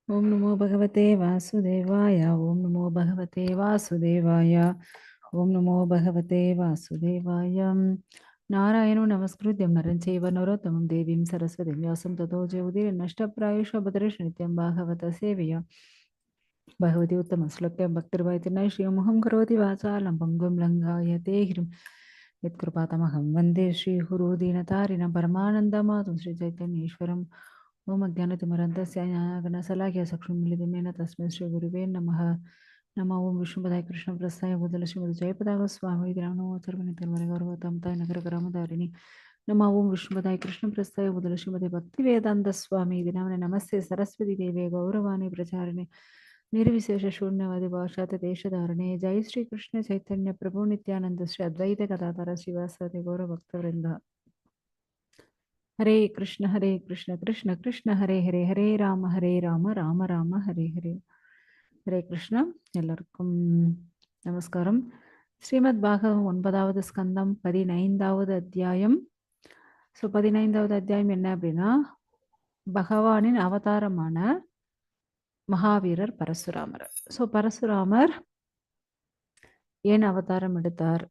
ओम नमो भगवते वासुदेवाय। ओम नमो भगवते वासुदेवाय। ओम नमो भगवते वासुदेवाय। नारायणो नमस्कृत्यं नरं चैव नरोत्तमं देवीं सरस्वतीं व्यासं ततो जयमुदीर्नष्टप्रायुषो भद्रेषु नित्यं भागवत सेवया भगवती उत्तमश्लोक्यं भक्तिर्भवति श्रीमुखं करोति वाचालं पङ्गुं लङ्घायते गिरिं यत्कृपातमहं वन्दे श्रीगुरुदीनतारिणं परमानन्दमातुं श्रीचैतन्येश्वरम् ओम अज्ञानतिमिरन्तस्य ज्ञानागणशलाकया चक्षुर्मिलितं तस्मै श्रीगुरुवे नमः। नमः ओं विष्णुपदाय कृष्णप्रस्थाय भूतलक्ष्मीपदाय स्वामी नमो सर्वनिर्मलगौरवतां नगरकरामधारिणि नमः ओं विष्णुपदाय कृष्णप्रस्थाय भूतलक्ष्मीपदे भक्तिवेदान्त स्वामी नामने नमस्ते सरस्वती देवे गौरवाणी प्रचारिणे निर्विशेष शून्यवादी भाषात देशधारणे जय श्री कृष्ण चैतन्य प्रभु नित्यानंद श्री अद्वैत गदाधर श्रीवासादि गौर भक्तवृंद। हरे कृष्ण कृष्ण कृष्ण हरे हरे हरे राम राम राम हरे हरे हरे कृष्ण எல்லாருக்கும் நமஸ்காரம். ஸ்ரீமத் பாகவம் 9வது ஸ்கந்தம் 15வது அத்தியாயம். ஸோ 15வது அத்தியாயம் என்ன அப்படின்னா, பகவானின் அவதாரமான மகாவீரர் பரசுராமர். ஸோ பரசுராமர் ஏன் அவதாரம் எடுத்தார்,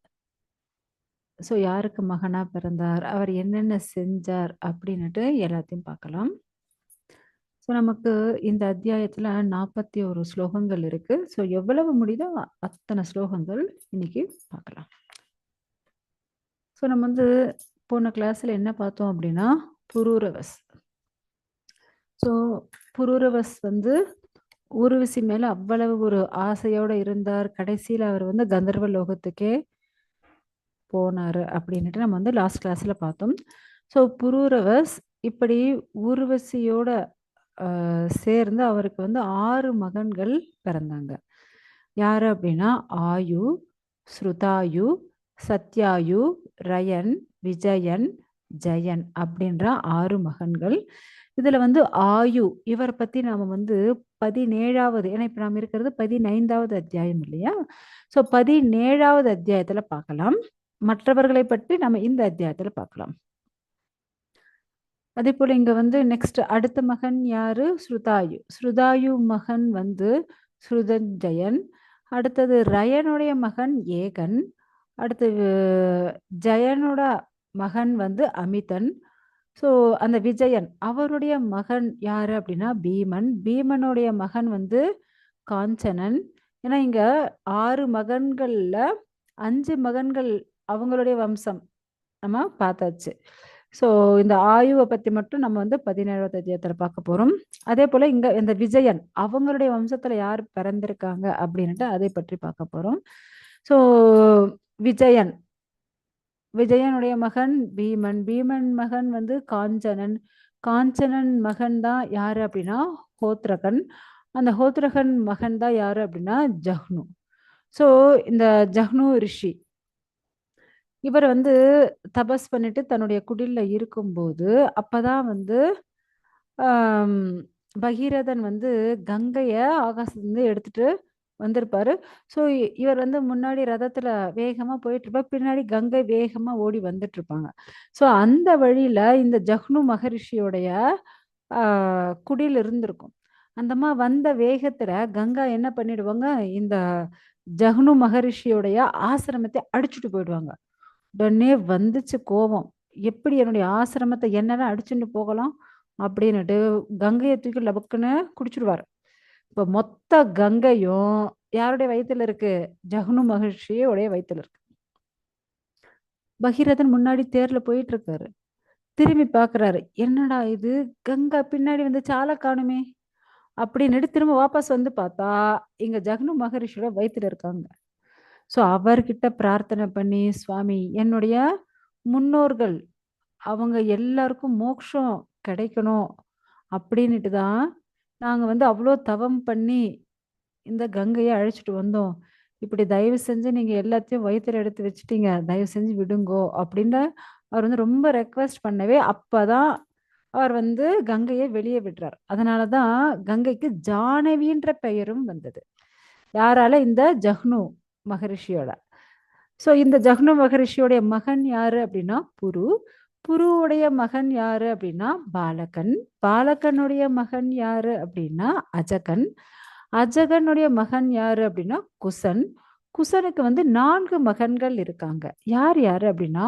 ஸோ யாருக்கு மகனா பிறந்தார், அவர் என்னென்ன செஞ்சார் அப்படின்னுட்டு எல்லாத்தையும் பார்க்கலாம். ஸோ நமக்கு இந்த அத்தியாயத்தில் 41 ஸ்லோகங்கள் இருக்கு. ஸோ எவ்வளவு முடியுதோ அத்தனை ஸ்லோகங்கள் இன்னைக்கு பார்க்கலாம். ஸோ நம்ம வந்து போன கிளாஸில் என்ன பார்த்தோம் அப்படின்னா, புரூரவஸ். ஸோ புரூரவஸ் வந்து ஊர்வசி மேலே அவ்வளவு ஒரு ஆசையோடு இருந்தார். கடைசியில் அவர் வந்து கந்தர்வ லோகத்துக்கே போனார் அப்படின்ட்டு நம்ம வந்து லாஸ்ட் கிளாஸில் பார்த்தோம். ஸோ புரூரவஸ் இப்படி ஊர்வசியோட சேர்ந்து அவருக்கு வந்து 6 மகன்கள் பிறந்தாங்க. யார் அப்படின்னா, ஆயு, ஸ்ருதாயு, சத்யாயு, ரயன், விஜயன், ஜெயன் அப்படின்ற 6 மகன்கள். இதில் வந்து ஆயு இவரை பற்றி நாம் வந்து 17வது, ஏன்னா இப்போ நாம் இருக்கிறது 15வது அத்தியாயம் இல்லையா? ஸோ 17வது அத்தியாயத்தில் பார்க்கலாம். மற்றவர்களை பற்றி நம்ம இந்த அத்தியாயத்தில் பார்க்கலாம். அதே போல் இங்கே வந்து நெக்ஸ்ட் அடுத்த மகன் யாரு? ஸ்ருதாயு. ஸ்ருதாயு மகன் வந்து ஸ்ருதஞ்சயன். அடுத்தது ரயனுடைய மகன் ஏகன். அடுத்தது ஜெயனோட மகன் வந்து அமிதன். ஸோ அந்த விஜயன் அவருடைய மகன் யாரு அப்படின்னா பீமன். பீமனுடைய மகன் வந்து காஞ்சனன். ஏன்னா இங்க 6 மகன்கள்ல 5 மகன்கள் அவங்களுடைய வம்சம் நம்ம பார்த்தாச்சு. ஸோ இந்த ஆயுவை பற்றி மட்டும் நம்ம வந்து 17வது அத்தியாயத்தில் பார்க்க போகிறோம். அதே போல் இங்கே இந்த விஜயன் அவங்களுடைய வம்சத்தில் யார் பிறந்திருக்காங்க அப்படின்ட்டு அதை பற்றி பார்க்க போகிறோம். ஸோ விஜயனுடைய மகன் பீமன். பீமன் மகன் வந்து காஞ்சனன். காஞ்சனன் மகன் தான் யாரு அப்படின்னா ஹோத்ரகன். அந்த ஹோத்ரகன் மகன் தான் யாரு அப்படின்னா ஜஹ்னு. ஸோ இந்த ஜஹ்னு ரிஷி இவர் வந்து தபஸ் பண்ணிட்டு தன்னுடைய குடில்ல இருக்கும்போது அப்பதான் வந்து பகீரதன் வந்து கங்கைய ஆகாசத்துலேருந்து எடுத்துட்டு வந்திருப்பாரு. ஸோ இவர் வந்து முன்னாடி ரதத்துல வேகமா போயிட்டு இருப்பார், பின்னாடி கங்கை வேகமா ஓடி வந்துட்டு இருப்பாங்க. ஸோ அந்த வழியில இந்த ஜஹ்னு மகரிஷியோடைய குடியில் இருந்திருக்கும். அந்தமா வந்த வேகத்துல கங்கா என்ன பண்ணிடுவாங்க, இந்த ஜஹ்னு மகரிஷியோடைய ஆசிரமத்தை அடிச்சுட்டு போயிடுவாங்க. உடனே வந்துச்சு கோபம், எப்படி என்னுடைய ஆசிரமத்தை என்னெல்லாம் அடிச்சுட்டு போகலாம் அப்படின்னுட்டு கங்கையை தூக்கி லபக்குன்னு குடிச்சிடுவார். இப்போ மொத்த கங்கையும் யாருடைய வயிற்றுல இருக்கு? ஜஹ்னு மகர்ஷியோடைய வயிற்றுல இருக்கு. பகீரதன் முன்னாடி தேர்ல போயிட்டு இருக்காரு. திரும்பி பார்க்குறாரு, என்னடா இது கங்கா பின்னாடி வந்து சாலை காணுமே அப்படின்னுட்டு திரும்ப வாபஸ் வந்து பார்த்தா இங்க ஜஹ்னு மகரிஷியோட வயிற்றுல இருக்காங்க. ஸோ அவர்கிட்ட பிரார்த்தனை பண்ணி, சுவாமி என்னுடைய முன்னோர்கள் அவங்க எல்லாருக்கும் மோட்சம் கிடைக்கணும் அப்படின்னுட்டு தான் நாங்கள் வந்து அவ்வளோ தவம் பண்ணி இந்த கங்கையை அழைச்சிட்டு வந்தோம். இப்படி தயவு செஞ்சு நீங்கள் எல்லாத்தையும் வயிற்றுல எடுத்து வச்சுட்டீங்க, தயவு செஞ்சு விடுங்கோ அப்படின்னு அவர் வந்து ரொம்ப ரெக்வஸ்ட் பண்ணவே அப்போதான் அவர் வந்து கங்கையை வெளியே விடுறார். அதனால தான் கங்கைக்கு ஜானவின்ற பெயரும் வந்தது. யாரால? இந்த ஜஹ்னு மகரிஷியோட. ஸோ இந்த ஜஹ்னு மகரிஷியோடைய மகன் யாரு அப்படின்னா புரு. புருவுடைய மகன் யாரு அப்படின்னா பாலகன். பாலகனுடைய மகன் யாரு அப்படின்னா அஜகன். அஜகனுடைய மகன் யாரு அப்படின்னா குசன். குசனுக்கு 4 மகன்கள் இருக்காங்க. யார் யாரு அப்படின்னா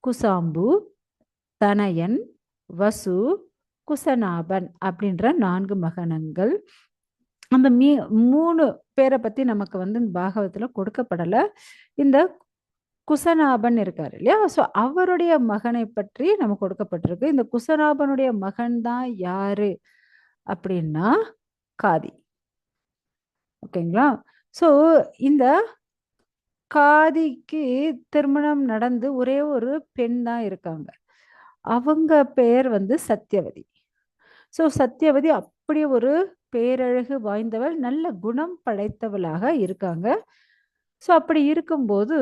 குசாம்பு, தனயன், வசு, குசநாபன் அப்படின்ற 4 மகன்கள். அந்த 3 பேரை பத்தி நமக்கு இந்த பாகவத்துல கொடுக்கப்படல. இந்த குசநாபன் இருக்காரு இல்லையா? ஸோ அவருடைய மகனை பற்றி நமக்கு கொடுக்கப்பட்டிருக்கு. இந்த குசநாபனுடைய மகன் தான் யாரு அப்படின்னா காதி. ஓகேங்களா? ஸோ இந்த காதிக்கு திருமணம் நடந்து ஒரே ஒரு பெண் தான் இருக்காங்க. அவங்க பெயர் சத்தியவதி. ஸோ சத்தியவதி அப்படி ஒரு பேரழகு வாய்ந்தவள், நல்ல குணம் படைத்தவளாக இருக்காங்க. ஸோ அப்படி இருக்கும்போது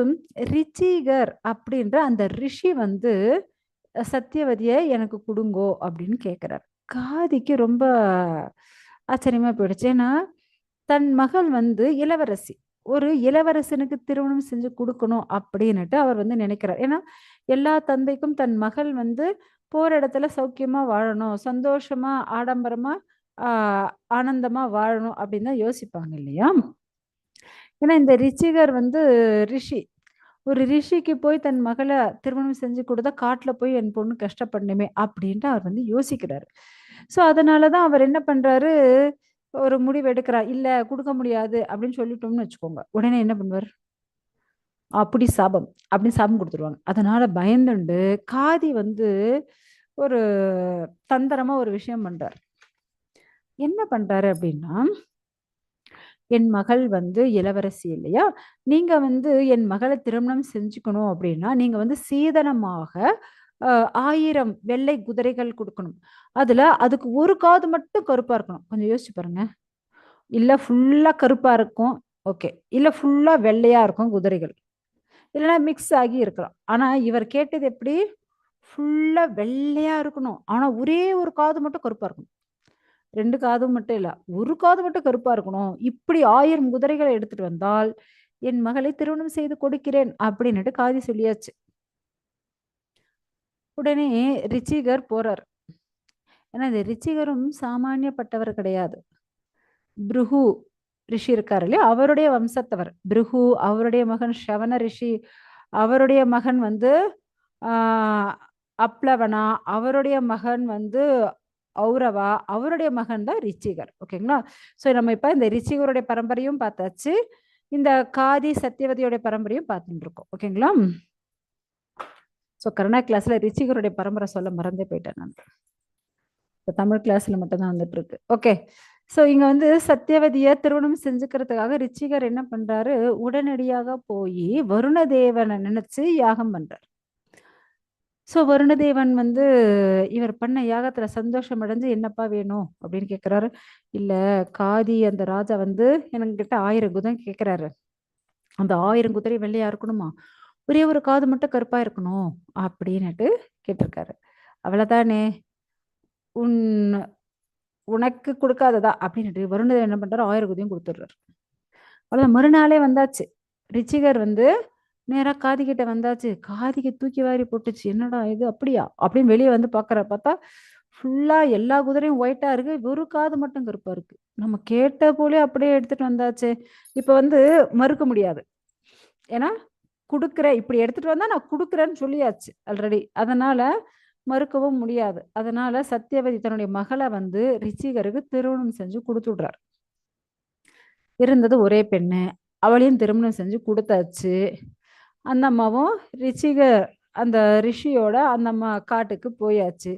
ரிச்சிகர் அப்படின்ற அந்த ரிஷி சத்தியவதியை எனக்கு கொடுங்கோ அப்படின்னு கேட்குறார். காதிக்கு ரொம்ப ஆச்சரியமா போயிடுச்சு. ஏன்னா தன் மகள் இளவரசி, ஒரு இளவரசனுக்கு திருமணம் செஞ்சு கொடுக்கணும் அப்படின்னுட்டு அவர் நினைக்கிறார். ஏன்னா எல்லா தந்தைக்கும் தன் மகள் போற இடத்துல சௌக்கியமா வாழணும், சந்தோஷமா ஆடம்பரமா ஆனந்தமா வாழணும் அப்படின்னு தான் யோசிப்பாங்க இல்லையா? ஏன்னா இந்த ரிச்சிகர் ரிஷி, ஒரு ரிஷிக்கு போய் தன் மகளை திருமணம் செஞ்சு கொடுத்தா காட்டுல போய் என் பொண்ணு கஷ்டப்படணுமே அப்படின்ட்டு அவர் யோசிக்கிறாரு. ஸோ அதனாலதான் அவர் என்ன பண்றாரு, ஒரு முடிவு எடுக்கிறார். இல்ல கொடுக்க முடியாது அப்படின்னு சொல்லிட்டோம்னு வச்சுக்கோங்க, உடனே என்ன பண்ணுவார், அப்படி சாபம் அப்படின்னு சாபம் கொடுத்துருவாங்க. அதனால பயந்துண்டு காதி ஒரு தந்திரமா ஒரு விஷயம் பண்றாரு. என்ன பண்றாரு அப்படின்னா, என் மகள் இளவரசி இல்லையா, நீங்க என் மகளை திருமணம் செஞ்சுக்கணும் அப்படின்னா நீங்க சீதனமாக 1000 வெள்ளை குதிரைகள் கொடுக்கணும். அதுக்கு ஒரு காது மட்டும் கருப்பா இருக்கணும். கொஞ்சம் யோசிச்சு பாருங்க. இல்ல ஃபுல்லா கருப்பா இருக்கும், ஓகே. இல்ல ஃபுல்லா வெள்ளையா இருக்கும் குதிரைகள், இல்லைன்னா மிக்ஸ் ஆகி இருக்கலாம். ஆனா இவர் கேட்டது எப்படி, ஃபுல்லா வெள்ளையா இருக்கணும், ஆனா ஒரே ஒரு காது மட்டும் கருப்பா இருக்கணும். 2 காதும் மட்டும் இல்ல, ஒரு காது மட்டும் கருப்பா இருக்கணும். இப்படி 1000 குதிரைகளை எடுத்துட்டு வந்தால் என் மகளை திருமணம் செய்து கொடுக்கிறேன் அப்படின்னுட்டு காதி சொல்லியாச்சு. உடனே ரிச்சிகர் போறார். ஏன்னா இந்த ரிச்சிகரும் சாமானியப்பட்டவர் கிடையாது. பிருகு ரிஷி இருக்காரு இல்லையா, அவருடைய வம்சத்தவர். பிருகு, அவருடைய மகன் ஷவன ரிஷி, அவருடைய மகன் அப்ளவனா, அவருடைய மகன் ஔரவா, அவருடைய மகன் தான் ரிச்சிகர். ஓகேங்களா? ஸோ நம்ம இப்ப இந்த ரிச்சிகருடைய பரம்பரையும் பார்த்தாச்சு, இந்த காதி சத்தியவதியோட பரம்பரையும் பார்த்துட்டு இருக்கோம். ஓகேங்களா? ஸோ கருணா கிளாஸ்ல ரிச்சிகருடைய பரம்பரை சொல்ல மறந்தே போயிட்டேன் நான். இப்போ தமிழ் கிளாஸ்ல மட்டும்தான் வந்துட்டு இருக்கு. ஓகே. ஸோ இங்க சத்தியவதியை திருமணம் செஞ்சுக்கிறதுக்காக ரிச்சிகர் என்ன பண்றாரு, உடனடியாக போய் வருணதேவனை நினைச்சு யாகம் பண்றார். ஸோ வருணதேவன் இவர் பண்ண யாகத்துல சந்தோஷம் அடைஞ்சு என்னப்பா வேணும் அப்படின்னு கேட்கிறாரு. இல்ல காதி அந்த ராஜா என்கிட்ட 1000 குதிரை கேட்கிறாரு. அந்த 1000 குதிரை வெள்ளையா இருக்கணுமா, ஒரே ஒரு காது மட்டும் கருப்பா இருக்கணும் அப்படின்னுட்டு கேட்டிருக்காரு. அவ்வளவுதானே, உனக்கு கொடுக்காததா அப்படின்னுட்டு வருணதேவன் என்ன பண்றாரு, 1000 குதிரையும் கொடுத்துடுறாரு. அவ்வளவுதான். மறுநாளே வந்தாச்சு. ரிச்சிகர் நேரா காதி கிட்ட வந்தாச்சு. காதிக்கு தூக்கி வாரி போட்டுச்சு. என்னடா இது, அப்படியா அப்படின்னு வெளியே பார்த்தா ஃபுல்லா எல்லா குதிரையும் ஒயிட்டா இருக்கு, ஒரு காது மட்டும் கருப்பா இருக்கு. நம்ம கேட்ட போலே அப்படியே எடுத்துட்டு வந்தாச்சு. இப்ப மறுக்க முடியாது. ஏன்னா இப்படி எடுத்துட்டு வந்தா நான் கொடுக்குறேன்னு சொல்லியாச்சு ஆல்ரெடி, அதனால மறுக்கவும் முடியாது. அதனால சத்தியவதி தன்னுடைய மகளை ரிச்சிகருக்கு திருமணம் செஞ்சு கொடுத்துடுறார். இருந்தது ஒரே பெண்ணு, அவளையும் திருமணம் செஞ்சு கொடுத்தாச்சு. அந்த அம்மாவும் ரிச்சிகர் அந்த ரிஷியோட அந்த அம்மா காட்டுக்கு போயாச்சு.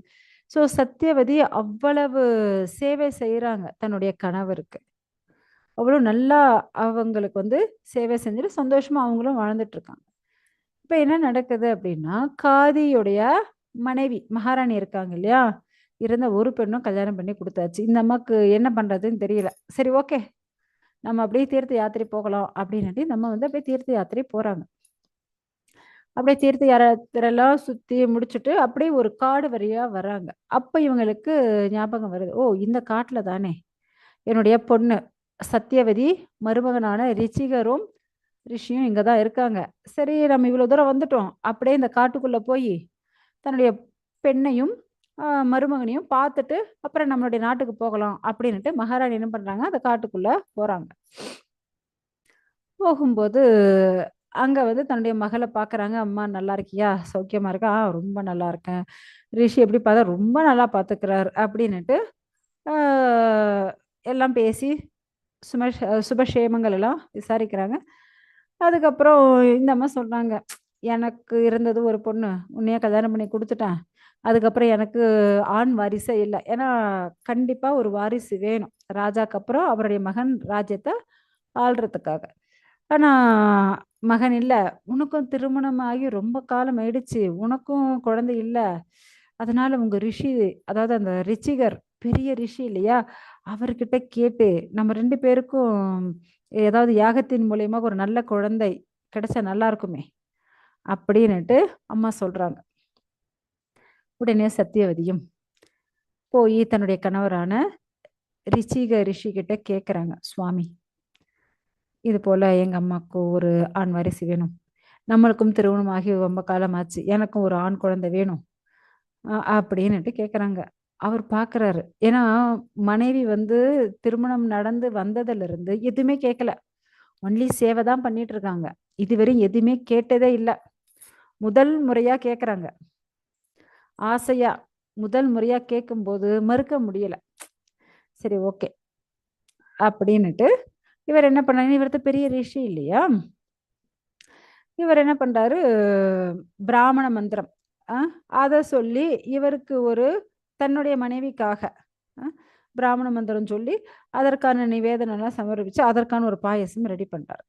ஸோ சத்தியவதி அவ்வளவு சேவை செய்யறாங்க தன்னுடைய கணவருக்கு. அவ்வளவு நல்லா அவங்களுக்கு சேவை செஞ்சுட்டு சந்தோஷமா அவங்களும் வாழ்ந்துட்டு இருக்காங்க. இப்ப என்ன நடக்குது அப்படின்னா, காதியுடைய மனைவி மகாராணி இருக்காங்க இல்லையா, இருந்த ஒரு பெண்ணும் கல்யாணம் பண்ணி கொடுத்தாச்சு. இந்த அம்மாக்கு என்ன பண்றதுன்னு தெரியல. சரி, ஓகே, நம்ம அப்படியே தீர்த்த யாத்திரை போகலாம் அப்படின்னுட்டு நம்ம அப்படியே தீர்த்த யாத்திரை போறாங்க. அப்படியே தீர்த்த யாத்திரெல்லாம் சுத்தி முடிச்சுட்டு அப்படியே ஒரு காடு வழியா வர்றாங்க. அப்ப இவங்களுக்கு ஞாபகம் வருது, ஓ இந்த காட்டுல தானே என்னுடைய பொண்ணு சத்தியவதி மருமகனான ரிச்சிகரும் ரிஷியும் இங்கதான் இருக்காங்க. சரி, நம்ம இவ்வளவு தூரம் வந்துட்டோம், அப்படியே இந்த காட்டுக்குள்ள போய் தன்னுடைய பெண்ணையும் மருமகனையும் பார்த்துட்டு அப்புறம் நம்மளுடைய நாட்டுக்கு போகலாம் அப்படின்னுட்டு மகாராணி என்ன பண்றாங்க, அந்த காட்டுக்குள்ள போறாங்க. போகும்போது அங்க வந்து தன்னுடைய மகளை பாக்குறாங்க. அம்மா நல்லா இருக்கியா, சௌக்கியமா இருக்கா? ரொம்ப நல்லா இருக்கேன். ரிஷி எப்படி பார்த்தா ரொம்ப நல்லா பாத்துக்கிறார் அப்படின்னுட்டு ஆஹ் எல்லாம் பேசி சுபக்ஷேமங்கள் எல்லாம் விசாரிக்கிறாங்க. அதுக்கப்புறம் இந்த அம்மா சொல்றாங்க, எனக்கு இருந்தது ஒரு பொண்ணு, உன்னைய கல்யாணம் பண்ணி கொடுத்துட்டேன். அதுக்கப்புறம் எனக்கு ஆண் வாரிசே இல்லை. ஏன்னா கண்டிப்பா ஒரு வாரிசு வேணும் ராஜாக்கு அப்புறம் அவருடைய மகன் ராஜ்யத்தை ஆள்றதுக்காக. ஆனா மகன் இல்ல. உனக்கும் திருமணம் ஆகி ரொம்ப காலம் ஆயிடுச்சு, உனக்கும் குழந்தை இல்ல. அதனால உங்க ரிஷி, அதாவது அந்த ரிச்சிகர் பெரிய ரிஷி இல்லையா, அவர்கிட்ட கேட்டு நம்ம 2 பேருக்கும் ஏதாவது யாகத்தின் மூலியமா ஒரு நல்ல குழந்தை கிடைச்சா நல்லா இருக்குமே அப்படின்னுட்டு அம்மா சொல்றாங்க. உடனே சத்தியவதியும் போய் தன்னுடைய கணவரான ரிஷி கிட்ட கேக்குறாங்க, சுவாமி இது போல எங்க அம்மாவுக்கு ஒரு ஆண் வாரிசு வேணும், நம்மளுக்கும் திருமணம் ஆகி ரொம்ப காலமாச்சு, எனக்கும் ஒரு ஆண் குழந்தை வேணும் அப்படின்னுட்டு கேக்குறாங்க. அவர் பாக்குறாரு. ஏன்னா மனைவி வந்து திருமணம் நடந்து வந்ததுல இருந்து எதுவுமே கேட்கல, ஒன்லி சேவை தான் பண்ணிட்டு இருக்காங்க. இதுவரை எதுவுமே கேட்டதே இல்ல. முதல் முறையா கேக்குறாங்க, ஆசையா முதல் முறையா கேட்கும்போது மறுக்க முடியல. சரி ஓகே அப்படின்னுட்டு இவர் என்ன பண்ணாரு, இவர்த்த பெரிய ரிஷி இல்லையா, இவர் என்ன பண்றாரு, பிராமண மந்திரம் அதை சொல்லி இவருக்கு ஒரு தன்னுடைய மனைவிக்காக பிராமண மந்திரம் சொல்லி அதற்கான நிவேதனம் எல்லாம் சமர்ப்பிச்சு அதற்கான ஒரு பாயசம் ரெடி பண்றாரு.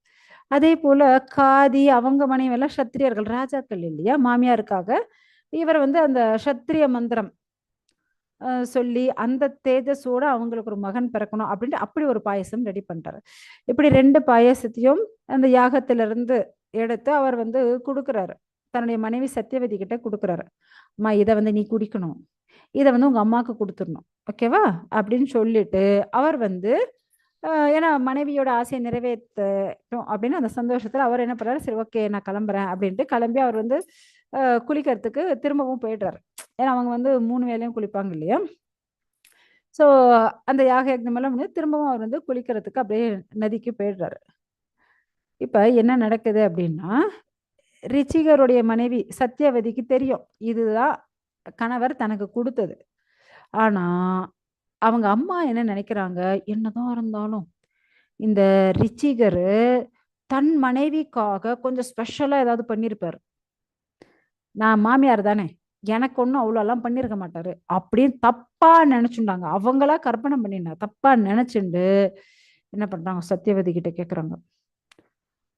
அதே போல காதி அவங்க மனைவி எல்லாம் சத்திரியர்கள், ராஜாக்கள் இல்லையா, மாமியாருக்காக இவர் வந்து அந்த சத்திரிய மந்திரம் சொல்லி அந்த தேஜஸோட அவங்களுக்கு ஒரு மகன் பிறக்கணும் அப்படின்ட்டு அப்படி ஒரு பாயசம் ரெடி பண்றாரு. இப்படி 2 பாயசத்தையும் அந்த யாகத்திலிருந்து எடுத்து அவர் வந்து கொடுக்குறாரு, தன்னுடைய மனைவி சத்தியவதி கிட்ட கொடுக்குறாரு. அம்மா இதை வந்து நீ குடிக்கணும், இதை வந்து உங்க அம்மாவுக்கு கொடுத்துடணும், ஓகேவா அப்படின்னு சொல்லிட்டு அவர் வந்து ஏன்னா மனைவியோட ஆசையை நிறைவேற்றணும் அப்படின்னு அந்த சந்தோஷத்துல அவர் என்ன பண்றாரு, சரி ஓகே நான் கிளம்புறேன் அப்படின்ட்டு கிளம்பி அவர் வந்து குளிக்கிறதுக்கு திரும்பவும் போயிடுறாரு. ஏன்னா அவங்க வந்து 3 வேளையும் குளிப்பாங்க இல்லையா. ஸோ அந்த யாக யக்ஞம் எல்லாம் முடிஞ்சு திரும்பவும் அவர் வந்து குளிக்கிறதுக்கு அப்படியே நதிக்கு போயிடுறாரு. இப்ப என்ன நடக்குது அப்படின்னா, ரிச்சிகருடைய மனைவி சத்தியவதிக்கு தெரியும் இதுதான் கணவர் தனக்கு கொடுத்தது. ஆனா அவங்க அம்மா என்ன நினைக்கிறாங்க, என்னதான் இருந்தாலும் இந்த ரிச்சிகரு தன் மனைவிக்காக கொஞ்சம் ஸ்பெஷலா ஏதாவது பண்ணிருப்பாரு, நான் மாமியார் தானே, எனக்கு ஒன்றும் அவ்வளோ எல்லாம் பண்ணிருக்க மாட்டாரு அப்படின்னு தப்பா நினைச்சுட்டாங்க. அவங்களா கற்பனை பண்ணிருந்தாங்க, தப்பா நினைச்சுண்டு என்ன பண்றாங்க, சத்தியவதி கிட்ட கேக்குறாங்க.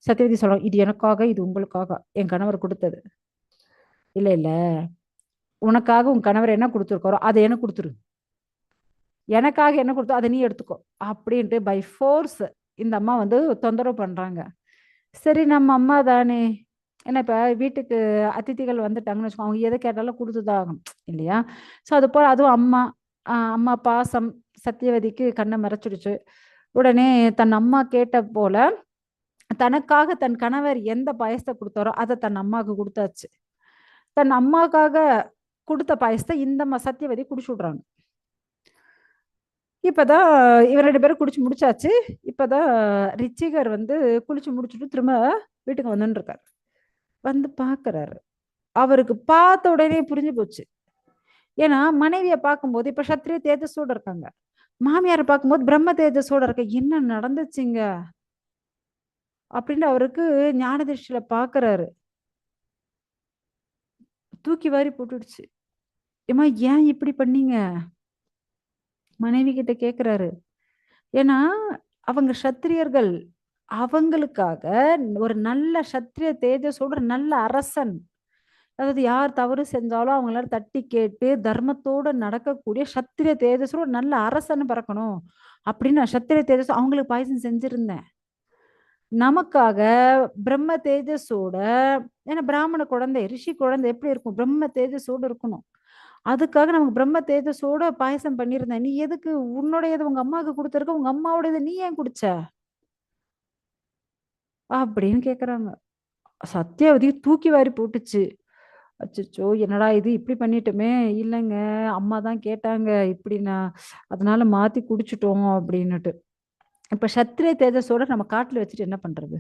சத்தியவதி சொல்றாங்க, இது எனக்காக, இது உங்களுக்காக என் கணவர் கொடுத்தது. இல்ல இல்ல, உனக்காக உன் கணவர் என்ன கொடுத்துருக்காரோ அதை எனக்கு கொடுத்துரு, எனக்காக என்ன கொடுத்தோ அதை நீ எடுத்துக்கோ அப்படின்ட்டு பை ஃபோர்ஸ் இந்த அம்மா வந்து தொந்தரவு பண்றாங்க. சரி நம்ம அம்மா தானே, ஏன்னா இப்ப வீட்டுக்கு அதிதிகள் வந்துட்டாங்கன்னு வச்சுக்கோ, அவங்க எதை கேட்டாலும் கொடுத்துதான் ஆகணும் இல்லையா. ஸோ அது போல அதுவும் அம்மா அம்மா பாசம் சத்தியவதிக்கு கண்ணை மறைச்சிடுச்சு. உடனே தன் அம்மா கேட்ட போல தனக்காக தன் கணவர் எந்த பாயசத்தை கொடுத்தாரோ அதை தன் அம்மாவுக்கு கொடுத்தாச்சு. தன் அம்மாவுக்காக கொடுத்த பாயசத்தை இந்த சத்தியவதி குடிச்சு விடுறாங்க. இப்பதான் இவர் 2 பேரும் குடிச்சு முடிச்சாச்சு. இப்பதான் ரிச்சிகர் வந்து குளிச்சு முடிச்சுட்டு திரும்ப வீட்டுக்கு வந்துன்னு இருக்காரு. வந்து பாக்குறாரு, அவருக்கு பார்த்த உடனே புரிஞ்சு போச்சு. ஏன்னா மனைவிய பார்க்கும்போது இப்ப சத்திரிய தேஜஸோட இருக்காங்க, மாமியாரை பார்க்கும்போது பிரம்ம தேஜஸோட இருக்க, என்ன நடந்துச்சுங்க அப்படின்னு அவருக்கு ஞான திருஷ்டியில பாக்குறாரு. தூக்கி வாரி போட்டுடுச்சு. ஏமா ஏன் இப்படி பண்ணீங்க மனைவி கிட்ட கேக்குறாரு. ஏன்னா அவங்க சத்திரியர்கள், அவங்களுக்காக ஒரு நல்ல சத்திரிய தேஜஸோட நல்ல அரசன், அதாவது யார் தவறு செஞ்சாலும் அவங்களால தட்டி கேட்டு தர்மத்தோட நடக்கக்கூடிய சத்திரிய தேஜஸோட நல்ல அரசன் பிறக்கணும் அப்படின்னு நான் சத்திரிய தேஜஸ் அவங்களுக்கு பாயசம் செஞ்சிருந்தேன். நமக்காக பிரம்ம தேஜஸோட, ஏன்னா பிராமண குழந்தை ரிஷி குழந்தை எப்படி இருக்கும், பிரம்ம தேஜஸோட இருக்கணும். அதுக்காக நமக்கு பிரம்ம தேஜஸோட பாயசம் பண்ணியிருந்தேன், நீ எதுக்கு உன்னுடையது உங்க அம்மாவுக்கு கொடுத்துருக்க, உங்க அம்மாவோடது நீ ஏன் குடிச்ச அப்படின்னு கேக்குறாங்க. சத்தியாவதி தூக்கி வாரி போட்டுச்சு. அச்சச்சோ! என்னடா இது இப்படி பண்ணிட்டோமே! இல்லங்க, அம்மா தான் கேட்டாங்க. இப்படி அதனால மாத்தி குடிச்சுட்டோம் அப்படின்னுட்டு. இப்ப சத்திரிய தேஜஸோட நம்ம காட்டுல வச்சுட்டு என்ன பண்றது?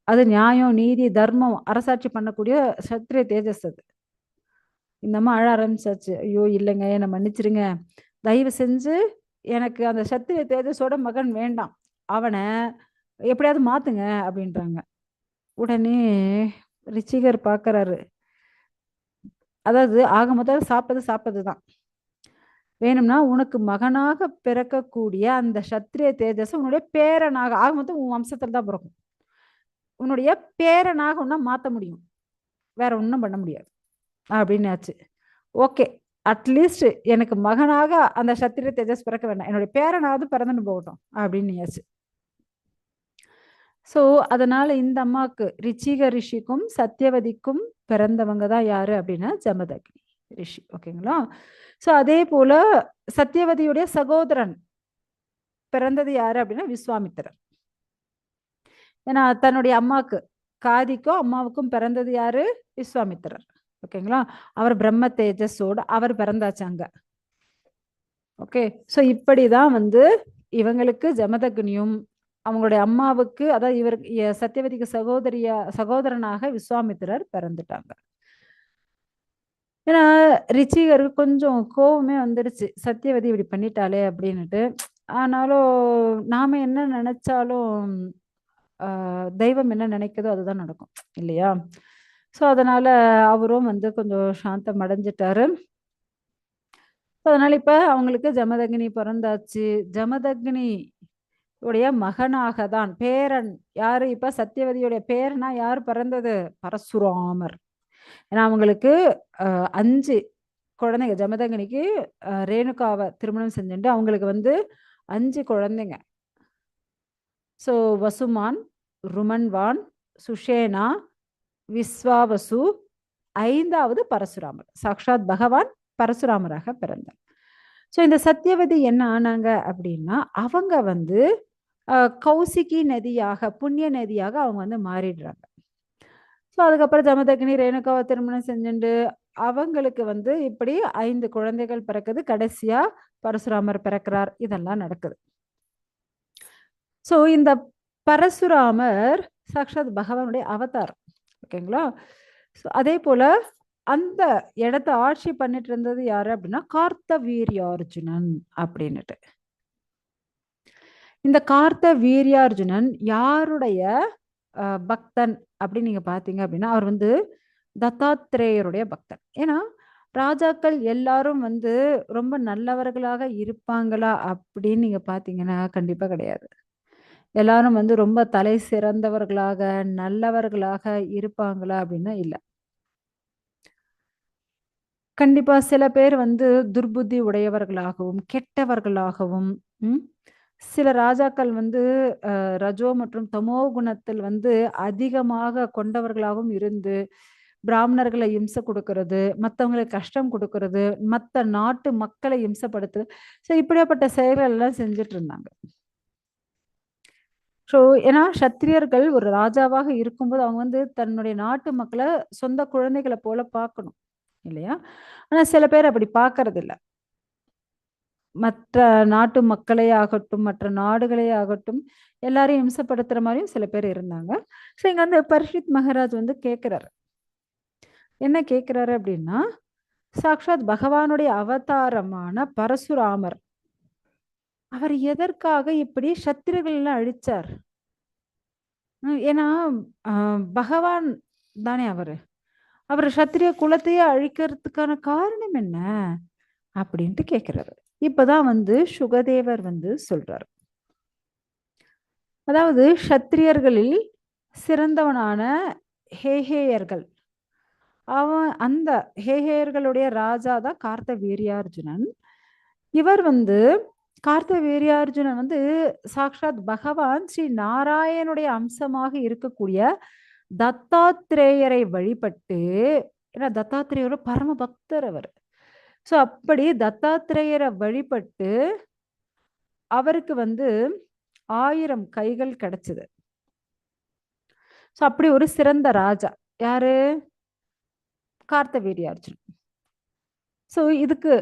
அது நியாயம், நீதி, தர்மம், அரசாட்சி பண்ணக்கூடிய சத்திரிய தேஜஸ் அது. இந்த அம்மா அழ ஆரம்பிச்சாச்சு. ஐயோ! இல்லங்க, என்ன மன்னிச்சிடுங்க. தயவு செஞ்சு எனக்கு அந்த சத்திரிய தேஜஸோட மகன் வேண்டாம். அவன எப்படியாவது மாத்துங்க அப்படின்றாங்க. உடனே ரிச்சிகர் பார்க்கறாரு. அதாவது ஆக மொத்தம் சாப்பிட்டது தான். வேணும்னா உனக்கு மகனாக பிறக்கக்கூடிய அந்த சத்திரிய தேஜஸ உன்னுடைய பேரனாக ஆக மொத்தம் உன் வம்சத்துல தான் பிறக்கும். உன்னுடைய பேரனாக உன்ன மாத்த முடியும். வேற ஒண்ணும் பண்ண முடியாது. அப்படின்னாச்சு. ஓகே. அட்லீஸ்ட் எனக்கு மகனாக அந்த சத்திரிய தேஜஸ் பிறக்க வேண்டாம். என்னுடைய பேரனாவது பிறந்துன்னு போகட்டும் அப்படின்னியாச்சு. ஸோ, அதனால இந்த அம்மாக்கு ரிச்சிக ரிஷிக்கும், சத்தியவதிக்கும் பிறந்தவங்க தான் யாரு அப்படின்னா ஜமதக்னி ரிஷி. ஓகேங்களா? ஸோ, அதே போல சத்தியவதியுடைய சகோதரன் பிறந்தது யாரு அப்படின்னா விஸ்வாமித்திரர். ஏன்னா தன்னுடைய அம்மாக்கு காதிக்கும் அம்மாவுக்கும் பிறந்தது யாரு? விஸ்வாமித்திரர். ஓகேங்களா? அவர் பிரம்ம தேஜஸோட அவர் பிறந்தாச்சு அங்க. ஓகே. ஸோ இப்படிதான் வந்து இவங்களுக்கு ஜமதக்னியும் அவங்களுடைய அம்மாவுக்கு அதாவது இவருக்கு சத்தியவதிக்கு சகோதரனாக விஸ்வாமித்திரர் பிறந்துட்டாங்க. ஏன்னா ரிச்சிகருக்கு கொஞ்சம் கோவமே வந்துடுச்சு. சத்தியவதி இப்படி பண்ணிட்டாளே அப்படின்னுட்டு. ஆனாலும் நாம என்ன நினைச்சாலும் தெய்வம் என்ன நினைக்குதோ அதுதான் நடக்கும் இல்லையா? ஸோ அதனால அவரும் வந்து கொஞ்சம் சாந்தம் அடைஞ்சிட்டாரு. அதனால இப்ப அவங்களுக்கு ஜமதக்னி பிறந்தாச்சு. ஜமதக்னி உடைய மகனாக தான் பேரன் யாரு? இப்ப சத்தியவதியுடைய பேரனா யார் பிறந்தது? பரசுராமர். ஏன்னா அவங்களுக்கு 5 குழந்தைங்க. ஜமதக்னிக்கு ரேணுகாவ திருமணம் செஞ்சுட்டு அவங்களுக்கு வந்து 5 குழந்தைங்க. ஸோ வசுமான், ருமன்வான், சுஷேனா, விஸ்வாவசு, 5வது பரசுராமர். சாக்ஷாத் பகவான் பரசுராமராக பிறந்தார். ஸோ இந்த சத்தியவதி என்ன ஆனாங்க அப்படின்னா, அவங்க வந்து கௌசிகி நதியாக, புண்ணிய நதியாக அவங்க வந்து மாறிடுறாங்க. ஸோ அதுக்கப்புறம் ஜமதக்னி ரேணுகாவை திருமணம் செஞ்சுண்டு அவங்களுக்கு வந்து இப்படி 5 குழந்தைகள் பிறக்குது. கடைசியா பரசுராமர் பிறக்கிறார். இதெல்லாம் நடக்குது. ஸோ இந்த பரசுராமர் சாக்ஷாத் பகவானுடைய அவதாரம். ஓகேங்களா? ஸோ அதே போல அந்த இடத்த ஆட்சி பண்ணிட்டு இருந்தது யாரு அப்படின்னா கார்த்தவீர்யார்ஜுனன் அப்படின்னுட்டு. இந்த கார்த்தவீர்யார்ஜுனன் யாருடைய பக்தன் அப்படின்னு நீங்க பாத்தீங்க அப்படின்னா அவர் வந்து தத்தாத்திரேயருடைய பக்தன். ஏன்னா ராஜாக்கள் எல்லாரும் வந்து ரொம்ப நல்லவர்களாக இருப்பாங்களா அப்படின்னு நீங்க பாத்தீங்கன்னா கண்டிப்பா கிடையாது. எல்லாரும் வந்து ரொம்ப தலை சிறந்தவர்களாக நல்லவர்களாக இருப்பாங்களா அப்படின்னா இல்ல. கண்டிப்பா சில பேர் வந்து துர்புத்தி உடையவர்களாகவும் கெட்டவர்களாகவும் சில ராஜாக்கள் வந்து ரஜோ மற்றும் தமோ குணத்தில் வந்து அதிகமாக கொண்டவர்களாகவும் இருந்து பிராமணர்களை இம்சை கொடுக்கறது, மற்றவங்களுக்கு கஷ்டம் கொடுக்கறது, மற்ற நாட்டு மக்களை இம்சப்படுத்துறது. ஸோ இப்படியாப்பட்ட செயல்கள் எல்லாம் செஞ்சுட்டு இருந்தாங்க. ஸோ ஏன்னா சத்திரியர்கள் ஒரு ராஜாவாக இருக்கும்போது அவங்க வந்து தன்னுடைய நாட்டு மக்களை சொந்த குழந்தைகளை போல பார்க்கணும் இல்லையா? ஆனா சில பேர் அப்படி பார்க்கறது இல்ல. மற்ற நாட்டு மக்களே ஆகட்டும், மற்ற நாடுகளே ஆகட்டும், எல்லாரையும் இம்சப்படுத்துற மாதிரியும் சில பேர் இருந்தாங்க. ஸோ இங்க வந்து பரீட்சித் மகாராஜ் வந்து கேட்கிறாரு. என்ன கேட்கிறாரு அப்படின்னா, சாக்ஷாத் பகவானுடைய அவதாரமான பரசுராமர் அவர் எதற்காக இப்படி சத்திரியர்கள் எல்லாம் அழிச்சார்? ஏன்னா பகவான் தானே அவரு. அவர் சத்திரிய குலத்தையே அழிக்கிறதுக்கான காரணம் என்ன அப்படின்ட்டு கேட்கிறாரு. இப்பதான் வந்து சுகதேவர் வந்து சொல்றாரு. அதாவது சத்திரியர்களில் சிறந்தவனான ஹேஹேயர்கள் அவன் அந்த ஹேஹேயர்களுடைய ராஜா தான் கார்த்தவீர்யார்ஜுனன். இவர் வந்து கார்த்தவீர்யார்ஜுனன் வந்து சாக்ஷாத் பகவான் ஸ்ரீ நாராயணுடைய அம்சமாக இருக்கக்கூடிய தத்தாத்திரேயரை வழிபட்டு, ஏன்னா தத்தாத்திரேயரோட பரம பக்தர் அவர். ஸோ அப்படி தத்தாத்திரேயரை வழிபட்டு அவருக்கு வந்து 1000 கைகள் கிடைச்சது. ஸோ அப்படி ஒரு சிறந்த ராஜா யாரு? கார்த்தவீரியார்ஜுனன். ஸோ இதுக்கு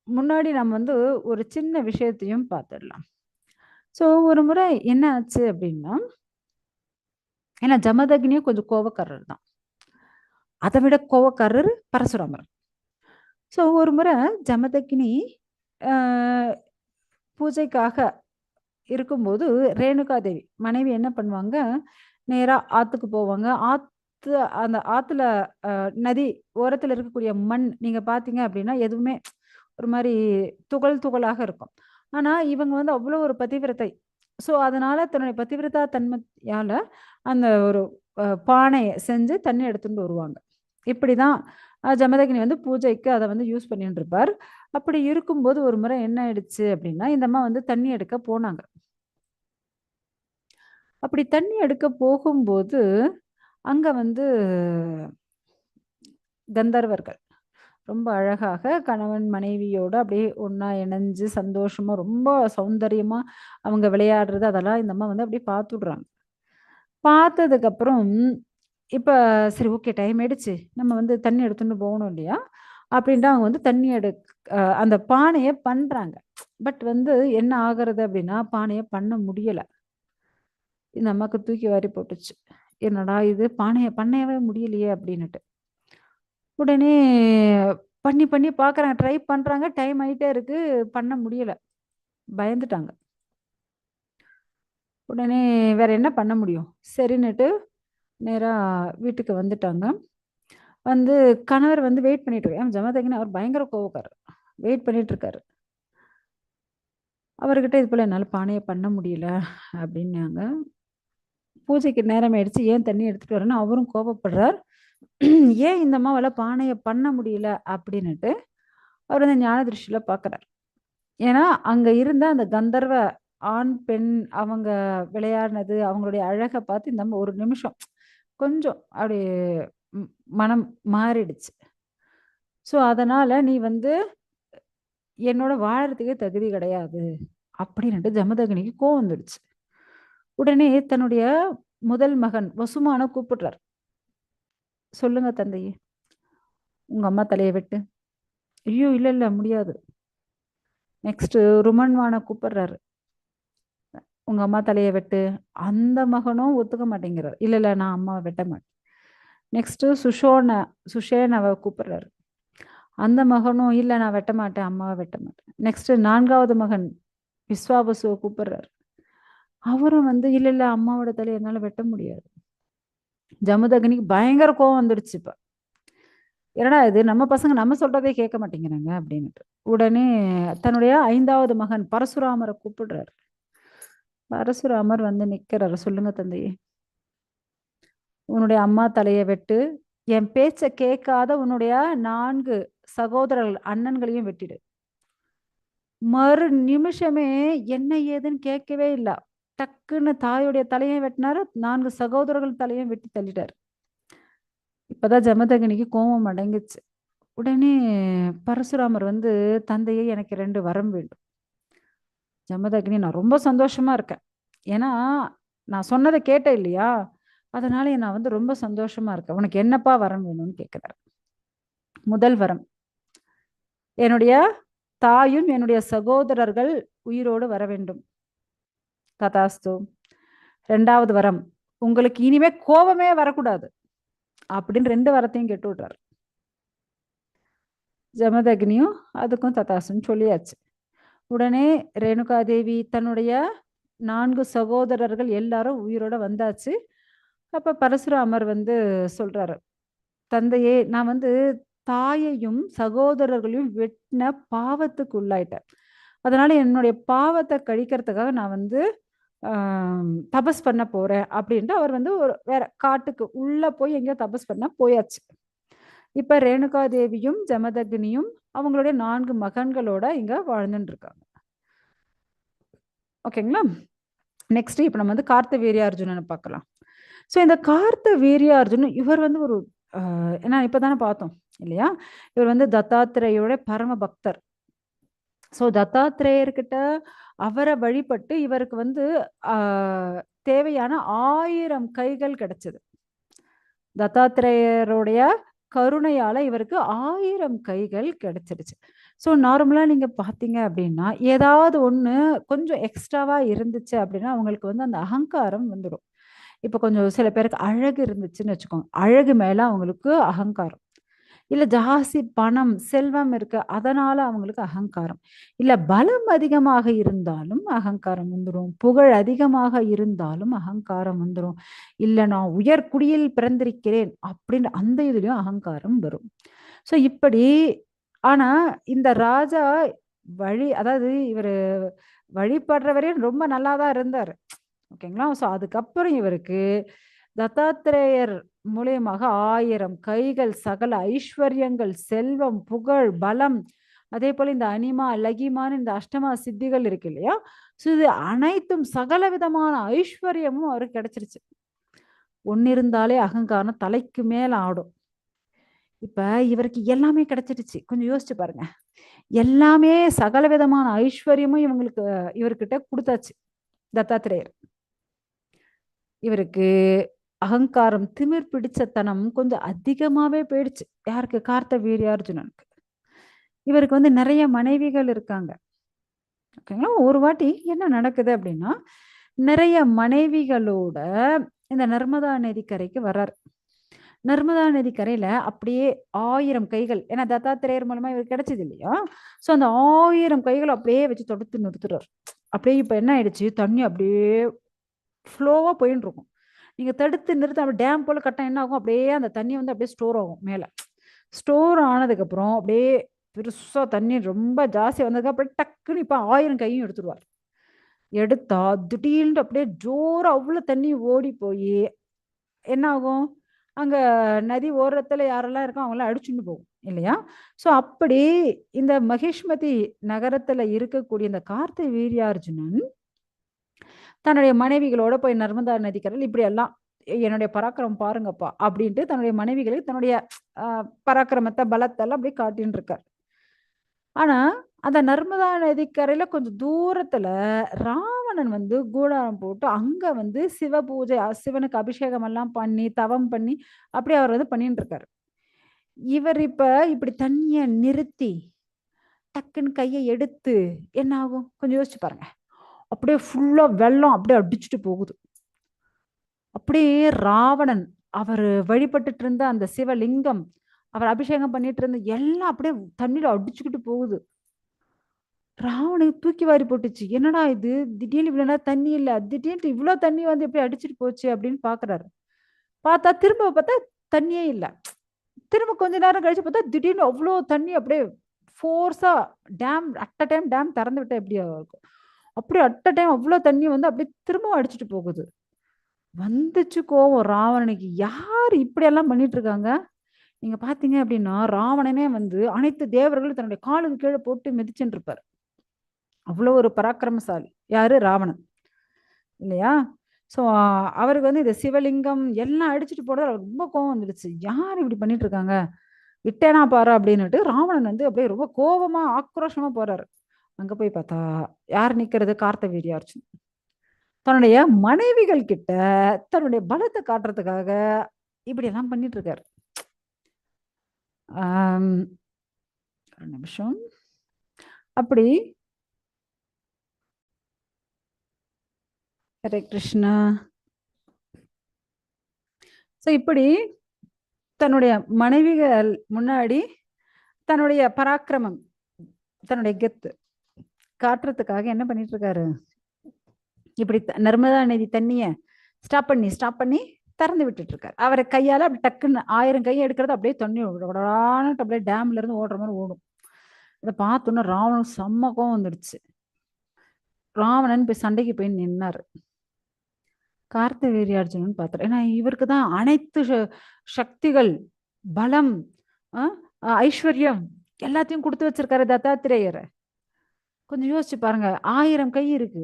முன்னாடி நம்ம வந்து ஒரு சின்ன விஷயத்தையும் பார்த்துடலாம். ஸோ ஒரு முறை என்ன ஆச்சு அப்படின்னா, ஏன்னா ஜமதக்னியும் கொஞ்சம் கோவக்காரர் தான். அதை விட கோவக்காரர் பரசுராமர். ஸோ ஒரு முறை ஜமதக்னி பூஜைக்காக இருக்கும்போது ரேணுகா தேவி மனைவி என்ன பண்ணுவாங்க, நேரா ஆத்துக்கு போவாங்க. அந்த ஆத்துல நதி ஓரத்துல இருக்கக்கூடிய மண் நீங்க பார்த்தீங்க அப்படின்னா, எதுவுமே ஒரு மாரி துகள் துகளாக இருக்கும். ஆனா, இவங்க வந்து அவ்வளோ ஒரு பதிவிரதை. ஸோ, அதனால தன்னுடைய பதிவிரதா தன்மையால அந்த ஒரு பானைய செஞ்சு தண்ணி எடுத்துட்டு வருவாங்க. இப்படிதான் ஜமதக்னி வந்து பூஜைக்கு அத வந்து யூஸ் பண்ணிட்டு இருப்பார். அப்படி இருக்கும்போது ஒரு முறை என்ன ஆயிடுச்சு அப்படின்னா, இந்த அம்மா வந்து தண்ணி எடுக்க போனாங்க. அப்படி தண்ணி எடுக்க போகும்போது, அங்க வந்து கந்தர்வர்கள் ரொம்ப அழகாக கணவன் மனைவியோட அப்படியே ஒண்ணா இணைஞ்சு சந்தோஷமா ரொம்ப சௌந்தரியமா அவங்க விளையாடுறது அதெல்லாம் இந்த அம்மா வந்து அப்படியே பார்த்துடுறாங்க. பார்த்ததுக்கு அப்புறம் இப்ப சரி ஓகே டைம் ஆயிடுச்சு. நம்ம வந்து தண்ணி எடுத்துட்டு போகணும் இல்லையா? அப்படின்ட்டு அவங்க வந்து தண்ணி அந்த பானைய பண்றாங்க. பட் வந்து என்ன ஆகுறது அப்படின்னா, பானைய பண்ண முடியல. இந்த அம்மாக்கு தூக்கி வாரி போட்டுச்சு. என்னடா இது பண்ணவே முடியலையே அப்படின்னுட்டு. உடனே பண்ணி பண்ணி பார்க்குறாங்க. ட்ரை பண்றாங்க. டைம் ஆயிட்டே இருக்கு. பண்ண முடியல. பயந்துட்டாங்க. உடனே வேற என்ன பண்ண முடியும்? சரின்னுட்டு நேரா வீட்டுக்கு வந்துட்டாங்க. வந்து கணவர் வந்து வெயிட் பண்ணிட்டு இருக்காரு. ஜமதக்னி அவர் பயங்கர கோவக்காரர். வெயிட் பண்ணிட்டு இருக்காரு. அவர்கிட்ட இது போல என்னால பானைய பண்ண முடியல அப்படின்னாங்க. பூஜைக்கு நேரம் ஆயிடுச்சு. ஏன் தண்ணி எடுத்துட்டு வரேன்னு அவரும் கோபப்படுறார். ஏன் இந்த அம்மாவால பானைய பண்ண முடியல அப்படின்னுட்டு அவர் வந்து ஞான திருஷ்டியில பார்க்குறார். ஏன்னா, அங்க இருந்த அந்த கந்தர்வ ஆண், பெண் அவங்க விளையாடினது, அவங்களுடைய அழக பார்த்து இந்த அம்மா ஒரு நிமிஷம் கொஞ்சம் அப்படியே ம் மனம் மாறிடுச்சு. ஸோ, அதனால நீ வந்து என்னோட வாழறதுக்கே தகுதி கிடையாது. அப்படின்னுட்டு ஜமதக்னிக்கு கோவம் வந்துடுச்சு. உடனே தன்னுடைய முதல் மகன் வசுமான கூப்பிடுறார். சொல்லுங்க தந்தையே. உங்க அம்மா தலைய வெட்டு. ஐயோ! இல்ல, இல்ல முடியாது. நெக்ஸ்ட் ருமன்வான கூப்பிடுறாரு. உங்க அம்மா தலைய வெட்டு. அந்த மகனும் ஒத்துக்க மாட்டேங்கிறார். இல்ல, இல்ல நான் அம்மாவ வெட்ட மாட்டேன். நெக்ஸ்ட் சுஷேனவ கூப்பிடுறாரு. அந்த மகனும் இல்ல நான் வெட்ட மாட்டேன். அம்மாவ வெட்ட மாட்டேன். நெக்ஸ்ட் 4வது மகன் விஸ்வாவசுவ கூப்பிடுறாரு. அவரும் வந்து இல்ல, இல்ல அம்மாவோட தலைய என்னால வெட்ட முடியாது. ஜமதக்னிக்கு பயங்கர கோவம் வந்துடுச்சு இப்ப. என்னடா இது நம்ம பசங்க நம்ம சொல்றதே கேட்க மாட்டேங்கிறாங்க அப்படின்னுட்டு. உடனே தன்னுடைய 5வது மகன் பரசுராமரை கூப்பிடுறாரு. பரசுராமர் வந்து நிக்கிறாரு. சொல்லுங்க தந்தையே. உன்னுடைய அம்மா தலைய வெட்டு. என் பேச்ச கேட்காத உன்னுடைய 4 சகோதரர்கள் அண்ணன்களையும் வெட்டிடு. மறு நிமிஷமே என்ன ஏதுன்னு கேட்கவே இல்ல. டக்குன்னு தாயுடைய தலையும் வெட்டினாரு. 4 சகோதரர்கள் தலையும் வெட்டி தள்ளிட்டாரு. இப்பதான் ஜமதக்னிக்கு கோபம் அடங்குச்சு. உடனே பரசுராமர் வந்து தந்தையே எனக்கு 2 வரம் வேண்டும். ஜமதக்னி நான் ரொம்ப சந்தோஷமா இருக்கேன். ஏன்னா நான் சொன்னதை கேட்ட இல்லையா? அதனால நான் வந்து ரொம்ப சந்தோஷமா இருக்கேன். உனக்கு என்னப்பா வரம் வேணும்னு கேட்கிறார். முதல் வரம், என்னுடைய தாயும் என்னுடைய சகோதரர்கள் உயிரோடு வர வேண்டும். ததாஸ்து. 2வது வரம், உங்களுக்கு இனிமே கோபமே வரக்கூடாது அப்படின்னு 2 வரத்தையும் கேட்டு விடுறாரு. ஜமதக்னியும் அதுக்கும் ததாசுன்னு சொல்லியாச்சு. உடனே ரேணுகாதேவி தன்னுடைய 4 சகோதரர்கள் எல்லாரும் உயிரோட வந்தாச்சு. அப்ப பரசுராமர் வந்து சொல்றாரு, தந்தையே நான் வந்து தாயையும் சகோதரர்களையும் வெட்டின பாவத்துக்கு உள்ளாயிட்டேன். அதனால என்னுடைய பாவத்தை கழிக்கிறதுக்காக நான் வந்து தபஸ் பண்ண போறேன் அப்படின்ட்டு அவர் வந்து ஒரு வேற காட்டுக்கு உள்ள போய் எங்கேயோ தபஸ் பண்ண போயாச்சு. இப்ப ரேணுகா தேவியும் ஜமதக்னியும் அவங்களுடைய 4 மகன்களோட இங்க வாழ்ந்துட்டு இருக்காங்க. ஓகேங்களா? நெக்ஸ்ட் இப்ப நம்ம வந்து கார்த்தவீரியார்ஜுனனை பார்க்கலாம். ஸோ இந்த கார்த்தவீரியார்ஜுனன் இவர் வந்து ஒரு ஏன்னா இப்பதானே பார்த்தோம் இல்லையா? இவர் வந்து தத்தாத்திரேயோட பரம பக்தர். ஸோ தத்தாத்திரேயர்கிட்ட அவரை வழிபட்டு இவருக்கு வந்து தேவையான 1000 கைகள் கிடைச்சது. தத்தாத்திரேயருடைய கருணையால இவருக்கு 1000 கைகள் கிடைச்சிருச்சு. ஸோ நார்மலா நீங்க பார்த்தீங்க அப்படின்னா, ஏதாவது ஒண்ணு கொஞ்சம் எக்ஸ்ட்ராவா இருந்துச்சு அப்படின்னா, அவங்களுக்கு வந்து அந்த அகங்காரம் வந்துடும். இப்ப கொஞ்சம் சில பேருக்கு அழகு இருந்துச்சுன்னு வச்சுக்கோங்க. அழகு மேல அவங்களுக்கு அகங்காரம். இல்ல ஜாஸ்தி பணம், செல்வம் இருக்கு. அதனால அவங்களுக்கு அகங்காரம். இல்ல பலம் அதிகமாக இருந்தாலும் அகங்காரம் வந்துரும். புகழ் அதிகமாக இருந்தாலும் அகங்காரம் வந்துரும். இல்ல நான் உயர் குடியில் பிறந்திருக்கிறேன் அப்படின்னு அந்த இதுலயும் அகங்காரம் வரும். ஸோ இப்படி ஆனா இந்த ராஜா அதாவது இவரு வழிபடுற வரையும் ரொம்ப நல்லா தான் இருந்தாரு. ஓகேங்களா? ஸோ அதுக்கப்புறம் இவருக்கு தத்தாத்திரேயர் மூலியமாக 1000 கைகள், சகல ஐஸ்வர்யங்கள், செல்வம், புகழ், பலம், அதே போல இந்த அனிமா, லகிமான்னு இந்த அஷ்டமா சித்திகள் இருக்கு இல்லையா? ஸோ இது அனைத்தும் சகல விதமான ஐஸ்வர்யமும் அவருக்கு கிடைச்சிருச்சு. ஒண்ணு இருந்தாலே அகங்காரம் தலைக்கு மேல ஆடும். இப்ப இவருக்கு எல்லாமே கிடைச்சிடுச்சு. கொஞ்சம் யோசிச்சு பாருங்க. எல்லாமே சகல விதமான ஐஸ்வர்யமும் இவர்கிட்ட குடுத்தாச்சு தத்தாத்திரேயர். இவருக்கு அகங்காரம், திமிர் பிடிச்சத்தனம் கொஞ்சம் அதிகமாவே போயிடுச்சு. யாருக்கு? கார்த்தவீர்யார்ஜுனனுக்கு. இவருக்கு வந்து நிறைய மனைவிகள் இருக்காங்க. ஓகேங்களா? ஒரு வாட்டி என்ன நடக்குது அப்படின்னா, நிறைய மனைவிகளோட இந்த நர்மதா நதிக்கரைக்கு வர்றாரு. நர்மதா நதிக்கரையில அப்படியே 1000 கைகள், ஏன்னா தத்தாத்திரேயர் மூலமா இவருக்கு கிடைச்சது இல்லையா? ஸோ அந்த 1000 கைகள் அப்படியே வச்சு தொடுத்து நிறுத்துறாரு. அப்படியே இப்ப என்ன ஆயிடுச்சு, தண்ணி அப்படியே ஃப்ளோவா போயின்னு இருக்கும். நீங்க தடுத்து நிறுத்த அப்படி டேம் போல கட்டினா என்ன ஆகும், அப்படியே அந்த தண்ணி வந்து அப்படியே ஸ்டோர் ஆகும் மேல. ஸ்டோர் ஆனதுக்கப்புறம் அப்படியே பெருசா தண்ணி ரொம்ப ஜாஸ்தி வந்ததுக்கு அப்புறம் டக்குன்னு இப்ப 1000 கையும் எடுத்துருவார். எடுத்தா திடீர்னு அப்படியே ஜோரா அவ்வளவு தண்ணி ஓடி போய் என்ன ஆகும், அங்க நதி ஓரத்துல யாரெல்லாம் இருக்கோ அவங்களாம் அடிச்சுட்டு போகும் இல்லையா? ஸோ அப்படி இந்த மகிஷ்மதி நகரத்துல இருக்கக்கூடிய இந்த கார்த்தவீர்யார்ஜுனன் தன்னுடைய மனைவிகளோட போய் நர்மதா நதிக்கரையில் இப்படி எல்லாம் என்னுடைய பராக்கிரமம் பாருங்கப்பா அப்படின்ட்டு தன்னுடைய மனைவிகளுக்கு தன்னுடைய பராக்கிரமத்தை பலத்தெல்லாம் அப்படியே காட்டின்னு இருக்கார். ஆனா அந்த நர்மதா நதிக்கரையில கொஞ்சம் தூரத்துல ராவணன் வந்து கூடாரம் போட்டு அங்க வந்து சிவ பூஜை, சிவனுக்கு அபிஷேகம் எல்லாம் பண்ணி தவம் பண்ணி அப்படி அவர் வந்து பண்ணிட்டு இருக்காரு. இவர் இப்ப இப்படி தண்ணிய நிறுத்தி டக்குன்னு கையை எடுத்து என்ன ஆகும் கொஞ்சம் யோசிச்சு பாருங்க. அப்படியே ஃபுல்லா வெள்ளம் அப்படியே அடிச்சுட்டு போகுது. அப்படியே ராவணன் அவர் வழிபட்டுட்டு இருந்த அந்த சிவலிங்கம், அவர் அபிஷேகம் பண்ணிட்டு இருந்த எல்லாம் அப்படியே தண்ணியில அடிச்சுக்கிட்டு போகுது. ராவனுக்கு தூக்கி வாரி போட்டுச்சு. என்னடா இது, திடீர்னு இவ்வளவு நேரம் தண்ணி இல்ல, திடீர்னு இவ்வளவு தண்ணி வந்து எப்படி அடிச்சிட்டு போச்சு அப்படின்னு பாக்குறாரு. திரும்ப பார்த்தா தண்ணியே இல்ல. திரும்ப கொஞ்ச நேரம் கழிச்சு பார்த்தா திடீர்னு அவ்வளவு தண்ணி அப்படியே ஃபோர்ஸா dam at a time dam திறந்து விட்டா எப்படியா இருக்கும், அப்படியே அட் அ டைம் அவ்வளவு தண்ணி வந்து அப்படியே திரும்பவும் அடிச்சுட்டு போகுது. வந்துச்சு கோவம் ராவணனுக்கு. யார் இப்படி எல்லாம் பண்ணிட்டு இருக்காங்க? நீங்க பாத்தீங்க அப்படின்னா ராவணனே வந்து அனைத்து தேவர்களும் தன்னுடைய காலுக்கு கீழே போட்டு மிதிச்சுட்டு இருப்பாரு. அவ்வளவு ஒரு பராக்கிரமசாலி. யாரு? ராவணன் இல்லையா? சோ அவருக்கு வந்து இந்த சிவலிங்கம் எல்லாம் அடிச்சுட்டு போறது அவருக்கு ரொம்ப கோவம் வந்துடுச்சு. யார் இப்படி பண்ணிட்டு இருக்காங்க, விட்டேனா பாரு அப்படின்னுட்டு ராவணன் வந்து அப்படியே ரொம்ப கோபமா ஆக்ரோஷமா போறாரு. அங்க போய் பார்த்தா யார் நிக்கிறது? கார்த்தவீர்யார்ஜுனன் தன்னுடைய மனைவிகள் கிட்ட தன்னுடைய பலத்தை காட்டுறதுக்காக இப்படி எல்லாம் பண்ணிட்டு இருக்காரு. ஒரு நிமிஷம். அப்படி ஹரே கிருஷ்ணா. சோ இப்படி தன்னுடைய மனைவிகள் முன்னாடி தன்னுடைய பராக்கிரமம், தன்னுடைய கெத்து காட்டுறதுக்காக என்ன பண்ணிட்டு இருக்காரு, இப்படி நர்மதா நதி தண்ணிய ஸ்டாப் பண்ணி திறந்து விட்டுட்டு இருக்காரு. அவரை கையால அப்படி டக்குன்னு 1000 கையை எடுக்கிறது அப்படியே தண்ணி அப்படியே டேம்ல இருந்து ஓடுற மாதிரி ஓடும். இதை பார்த்தோன்னா ராவணன் செம்ம கோவம் வந்துடுச்சு. ராவணன் போய் சண்டைக்கு போய் நின்னாரு. கார்த்தவீர்யார்ஜுனன் பார்த்தாரு. ஏன்னா இவருக்கு தான் அனைத்து சக்திகள், பலம், ஐஸ்வர்யம் எல்லாத்தையும் கொடுத்து வச்சிருக்காரு தத்தாத்திரேயரை. கொஞ்சம் யோசிச்சு பாருங்க. 1000 கை இருக்கு,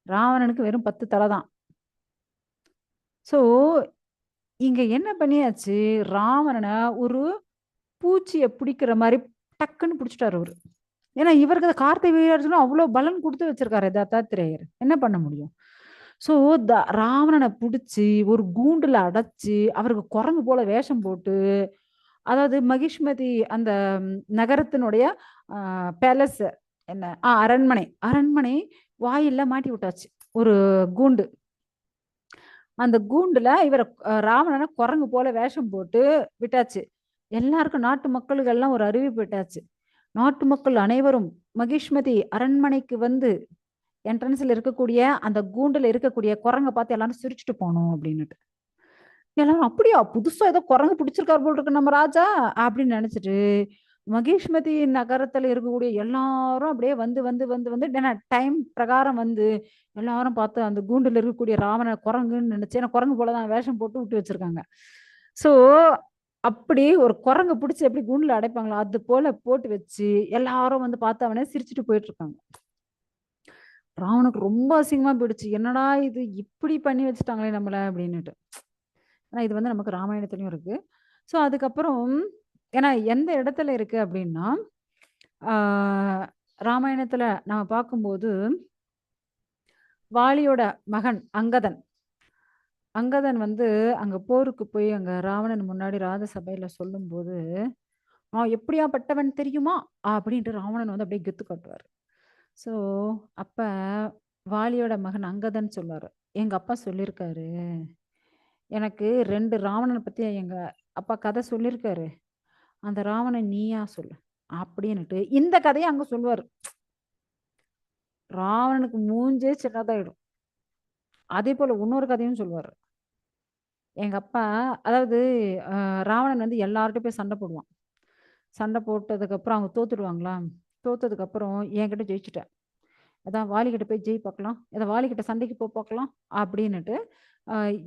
ராவணனுக்கு வெறும் 10 தலை தான். சோ இங்க என்ன பண்ணியாச்சு, ராவணனை ஒரு பூச்சியை பிடிக்கிற மாதிரி டக்குன்னு பிடிச்சிட்டாரு அவரு. ஏன்னா இவருக்கு கார்த்திகேயர்ஜுனன் அவ்வளவு பலன் கொடுத்து வச்சிருக்காரு தத்தாத்திரேயர். என்ன பண்ண முடியும்? ஸோ ராவணனை பிடிச்சி ஒரு கூண்டுல அடைச்சு அவருக்கு குரங்கு போல வேஷம் போட்டு, அதாவது மகிஷ்மதி அந்த நகரத்தினுடைய பேலஸ் என்ன அரண்மனை அரண்மனை வாயில்ல மாட்டி விட்டாச்சு ஒரு கூண்டு. அந்த கூண்டுல இவரை ராவணனை குரங்கு போல வேஷம் போட்டு விட்டாச்சு. எல்லாருக்கும் நாட்டு மக்களுக்கெல்லாம் ஒரு அறிவிப்பு விட்டாச்சு. நாட்டு மக்கள் அனைவரும் மகிஷ்மதி அரண்மனைக்கு வந்து என்ட்ரன்ஸ்ல இருக்கக்கூடிய அந்த கூண்டுல இருக்கக்கூடிய குரங்க பார்த்து எல்லாரும் சிரிச்சுட்டு போனோம் அப்படின்னுட்டு. எல்லாரும் அப்படியா புதுசா ஏதோ குரங்கு பிடிச்சிருக்காரு போல் இருக்கு நம்ம ராஜா அப்படின்னு நினைச்சிட்டு மகிஷ்மதி நகரத்துல இருக்கக்கூடிய எல்லாரும் அப்படியே வந்து வந்து வந்து வந்து டைம் பிரகாரம் வந்து எல்லாரும் பார்த்து அந்த கூண்டுல இருக்கக்கூடிய ராவண குரங்குன்னு நினைச்சு, ஏன்னா குரங்கு போலதான் வேஷம் போட்டு விட்டு வச்சிருக்காங்க. சோ அப்படி ஒரு குரங்கு பிடிச்சி எப்படி கூண்டுல அடைப்பாங்களோ அது போல போட்டு வச்சு எல்லாரும் வந்து பார்த்து அவனே சிரிச்சுட்டு போயிட்டு இருக்காங்க. ராவனுக்கு ரொம்ப அசிங்கமா போயிடுச்சு. என்னடா இது இப்படி பண்ணி வச்சுட்டாங்களே நம்மள அப்படின்னுட்டு. ஆனா இது வந்து நமக்கு ராமாயணத்திலயும் இருக்கு. ஸோ அதுக்கப்புறம் ஏன்னா எந்த இடத்துல இருக்கு அப்படின்னா ராமாயணத்துல நம்ம பார்க்கும்போது வாலியோட மகன் அங்கதன் அங்கதன் வந்து அங்க போருக்கு போய் அங்க ராவணன் முன்னாடி ராஜசபையில சொல்லும்போது எப்படியாப்பட்டவன் தெரியுமா அப்படின்ட்டு ராவணன் வந்து அப்படியே கெத்து காட்டுவார். ஸோ அப்ப வாலியோட மகன் அங்கதன் சொல்லுவாரு, எங்க அப்பா சொல்லியிருக்காரு, எனக்கு 2 ராவணனை பத்தி எங்க அப்பா கதை சொல்லியிருக்காரு, அந்த ராவணன் நீயா சொல்லு அப்படின்னுட்டு இந்த கதையை அங்க சொல்லுவாரு. ராவணனுக்கு மூஞ்சே சின்னதாயிடும். அதே போல இன்னொரு கதையும் சொல்லுவாரு. எங்க அப்பா அதாவது ராவணன் வந்து எல்லார்கிட்டையும் போய் சண்டை போடுவான். சண்டை போட்டதுக்கு அப்புறம் அவங்க தோத்துடுவாங்களா, தோத்ததுக்கு அப்புறம் என்கிட்ட ஜெயிச்சுட்டேன், அதான் வாலிகிட்ட போய் ஜெய் பார்க்கலாம், ஏதோ வாலிகிட்ட சண்டைக்கு போய் பார்க்கலாம் அப்படின்னுட்டு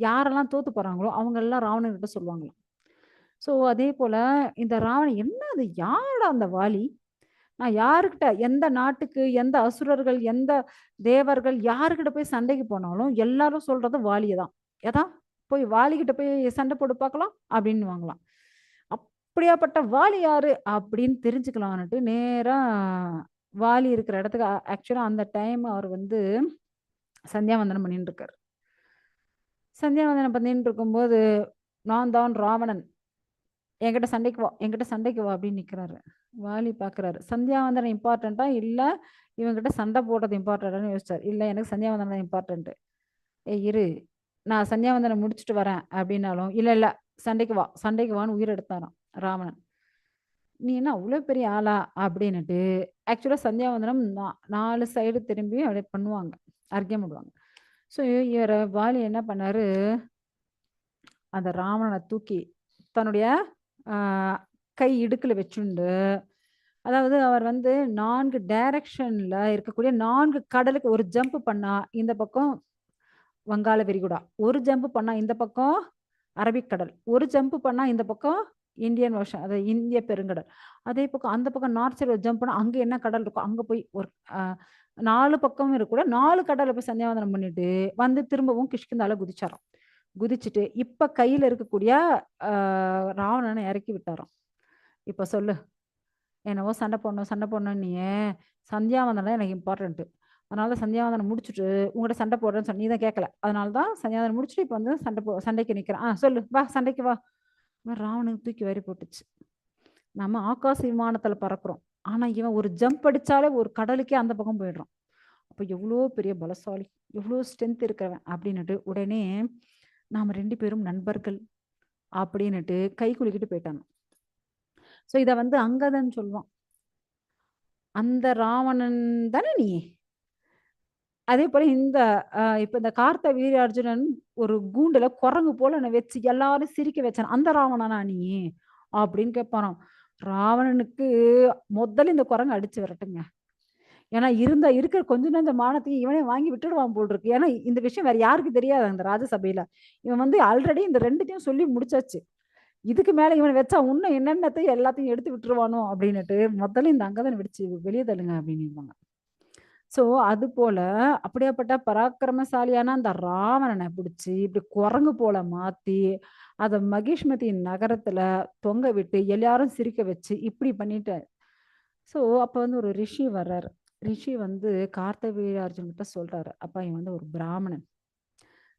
யாரெல்லாம் தோத்து போறாங்களோ அவங்க எல்லாம் ராவணன் கிட்ட சொல்லுவாங்களாம். ஸோ அதே போல இந்த ராவணன் என்ன அது யாரோட அந்த வாலி, நான் யாருக்கிட்ட எந்த நாட்டுக்கு எந்த அசுரர்கள் எந்த தேவர்கள் யாருக்கிட்ட போய் சண்டைக்கு போனாலும் எல்லாரும் சொல்றது வாலியை தான், ஏதா போய் வாலிகிட்ட போய் சண்டை போட்டு பார்க்கலாம் அப்படின்னு வாங்கலாம். அப்படியாப்பட்ட வாலி யாரு அப்படின்னு தெரிஞ்சுக்கலான்னுட்டு நேரா வாலி இருக்கிற இடத்துக்கு ஆக்சுவலா அந்த டைம் அவர் வந்து சந்தியாவந்தனம் பண்ணிட்டு இருக்காரு. சந்தியாவந்தனம் பண்ணிட்டு இருக்கும்போது நான் தான் ராவணன், என்கிட்ட சண்டைக்கு வா என்கிட்ட சண்டைக்கு வா அப்படின்னு நிக்கிறாரு. வாலி பாக்குறாரு சந்தியாவந்தனம் இம்பார்ட்டண்டா இல்ல இவங்கிட்ட சண்டை போடுறது இம்பார்ட்டன்ட்னு யோசிச்சார். இல்ல எனக்கு சந்தியாவந்தனம் இம்பார்ட்டன்ட், இரு நான் சந்தியாவந்தனம் முடிச்சுட்டு வரேன் அப்படின்னாலும் இல்ல இல்ல சண்டைக்கு வா சண்டைக்கு வான்னு உயிர் எடுத்தாராம் ராவணன். நீ என்ன அவ்வளவு பெரிய ஆளா அப்படின்னுட்டு ஆக்சுவலா சந்தியாவந்தனம் 4 சைடு திரும்பி அப்படியே பண்ணுவாங்க, அர்க்கியம் பண்ணுவாங்க. ஸோ இவர் வாலி என்ன பண்ணாரு, அந்த ராவணனை தூக்கி தன்னுடைய கை இடுக்குல வச்சுண்டு, அதாவது அவர் வந்து 4 டைரக்ஷன்ல இருக்கக்கூடிய 4 கடலுக்கு ஒரு ஜம்ப் பண்ணா இந்த பக்கம் வங்காள விரிகுடா, ஒரு ஜம்ப் பண்ணா இந்த பக்கம் அரபிக்கடல், ஒரு ஜம்ப் பண்ணா இந்த பக்கம் இந்தியன் ஓஷன் அதாவது இந்திய பெருங்கடல், அதே பக்கம் அந்த பக்கம் நார்த் சைடு ஜம்ப் பண்ணா அங்க என்ன கடல் இருக்கும் அங்க போய் ஒரு 4 பக்கமும் இருக்கக்கூட 4 கடலை போய் சந்தியாவந்தனம் பண்ணிட்டு வந்து திரும்பவும் கிஷ்கிந்தால குதிச்சாராம். குதிச்சுட்டு இப்ப கையில இருக்கக்கூடிய ராவணனை இறக்கி விட்டாராம். இப்ப சொல்லு, என்னவோ சண்டை போடணும் நீ சந்தியாவந்தனம் எனக்கு இம்பார்ட்டன்ட், அதனால சந்தியாவந்தனம் முடிச்சுட்டு உங்கள்கிட்ட சண்டை போடுறேன்னு சொன்ன நீ தான் கேட்கல, அதனாலதான் சந்தியாவந்தனம் முடிச்சுட்டு இப்ப வந்து சண்டைக்கு நிக்கிறேன், சொல்லு வா சண்டைக்கு வா. ராவனுக்கு தூக்கி வரி போட்டுச்சு. நம்ம ஆகாச விமானத்துல பறக்குறோம், ஆனா இவன் ஒரு ஜம்ப் அடிச்சாலே ஒரு கடலுக்கே அந்த பக்கம் போயிடுறான். அப்ப எவ்வளோ பெரிய பலசாலி, எவ்வளோ ஸ்ட்ரென்த் இருக்கிறவன் அப்படின்னுட்டு உடனே நாம 2 பேரும் நண்பர்கள் அப்படின்னுட்டு கை குலுக்கிட்டு போயிட்டாங்க. ஸோ இத வந்து அங்கதன் சொல்லுவான், அந்த ராவணன் தானே நீ. அதே போல இந்த இப்ப இந்த கார்த்த வீரார்ஜுனன் ஒரு கூண்டுல குரங்கு போல வச்சு எல்லாரும் சிரிக்க வச்சான், அந்த ராவணனா நீ அப்படின்னு கேட்பாராம். ராவணனுக்கு முதல்ல இந்த குரங்கு அடிச்சு விரட்டுங்க, ஏன்னா இருக்கிற கொஞ்சம் நஞ்ச மானத்தையும் இவனே வாங்கி விட்டுடுவான் போல் இருக்கு. ஏன்னா இந்த விஷயம் வேற யாருக்கு தெரியாது அந்த ராஜசபையில, இவன் வந்து ஆல்ரெடி இந்த 2த்தையும் சொல்லி முடிச்சாச்சு, இதுக்கு மேல இவனை வச்சா இன்னும் என்னென்னத்தையும் எல்லாத்தையும் எடுத்து விட்டுருவானோ அப்படின்னுட்டு முதல்ல இந்த அங்கதான் வெடிச்சு வெளியே தள்ளுங்க அப்படின்னு. சோ அது போல அப்படியாப்பட்ட பராக்கிரமசாலியான அந்த ராவணனை பிடிச்சி இப்படி குரங்கு போல மாத்தி அத மகிஷ்மதி நகரத்துல தொங்க விட்டு எல்லாரும் சிரிக்க வச்சு இப்படி பண்ணிட்டு. சோ அப்ப வந்து ஒரு ரிஷி வர்றாரு. ரிஷி வந்து கார்த்தவீரார்ஜுன் கிட்ட சொல்றாரு, அப்பா இவன் வந்து ஒரு பிராமணன்,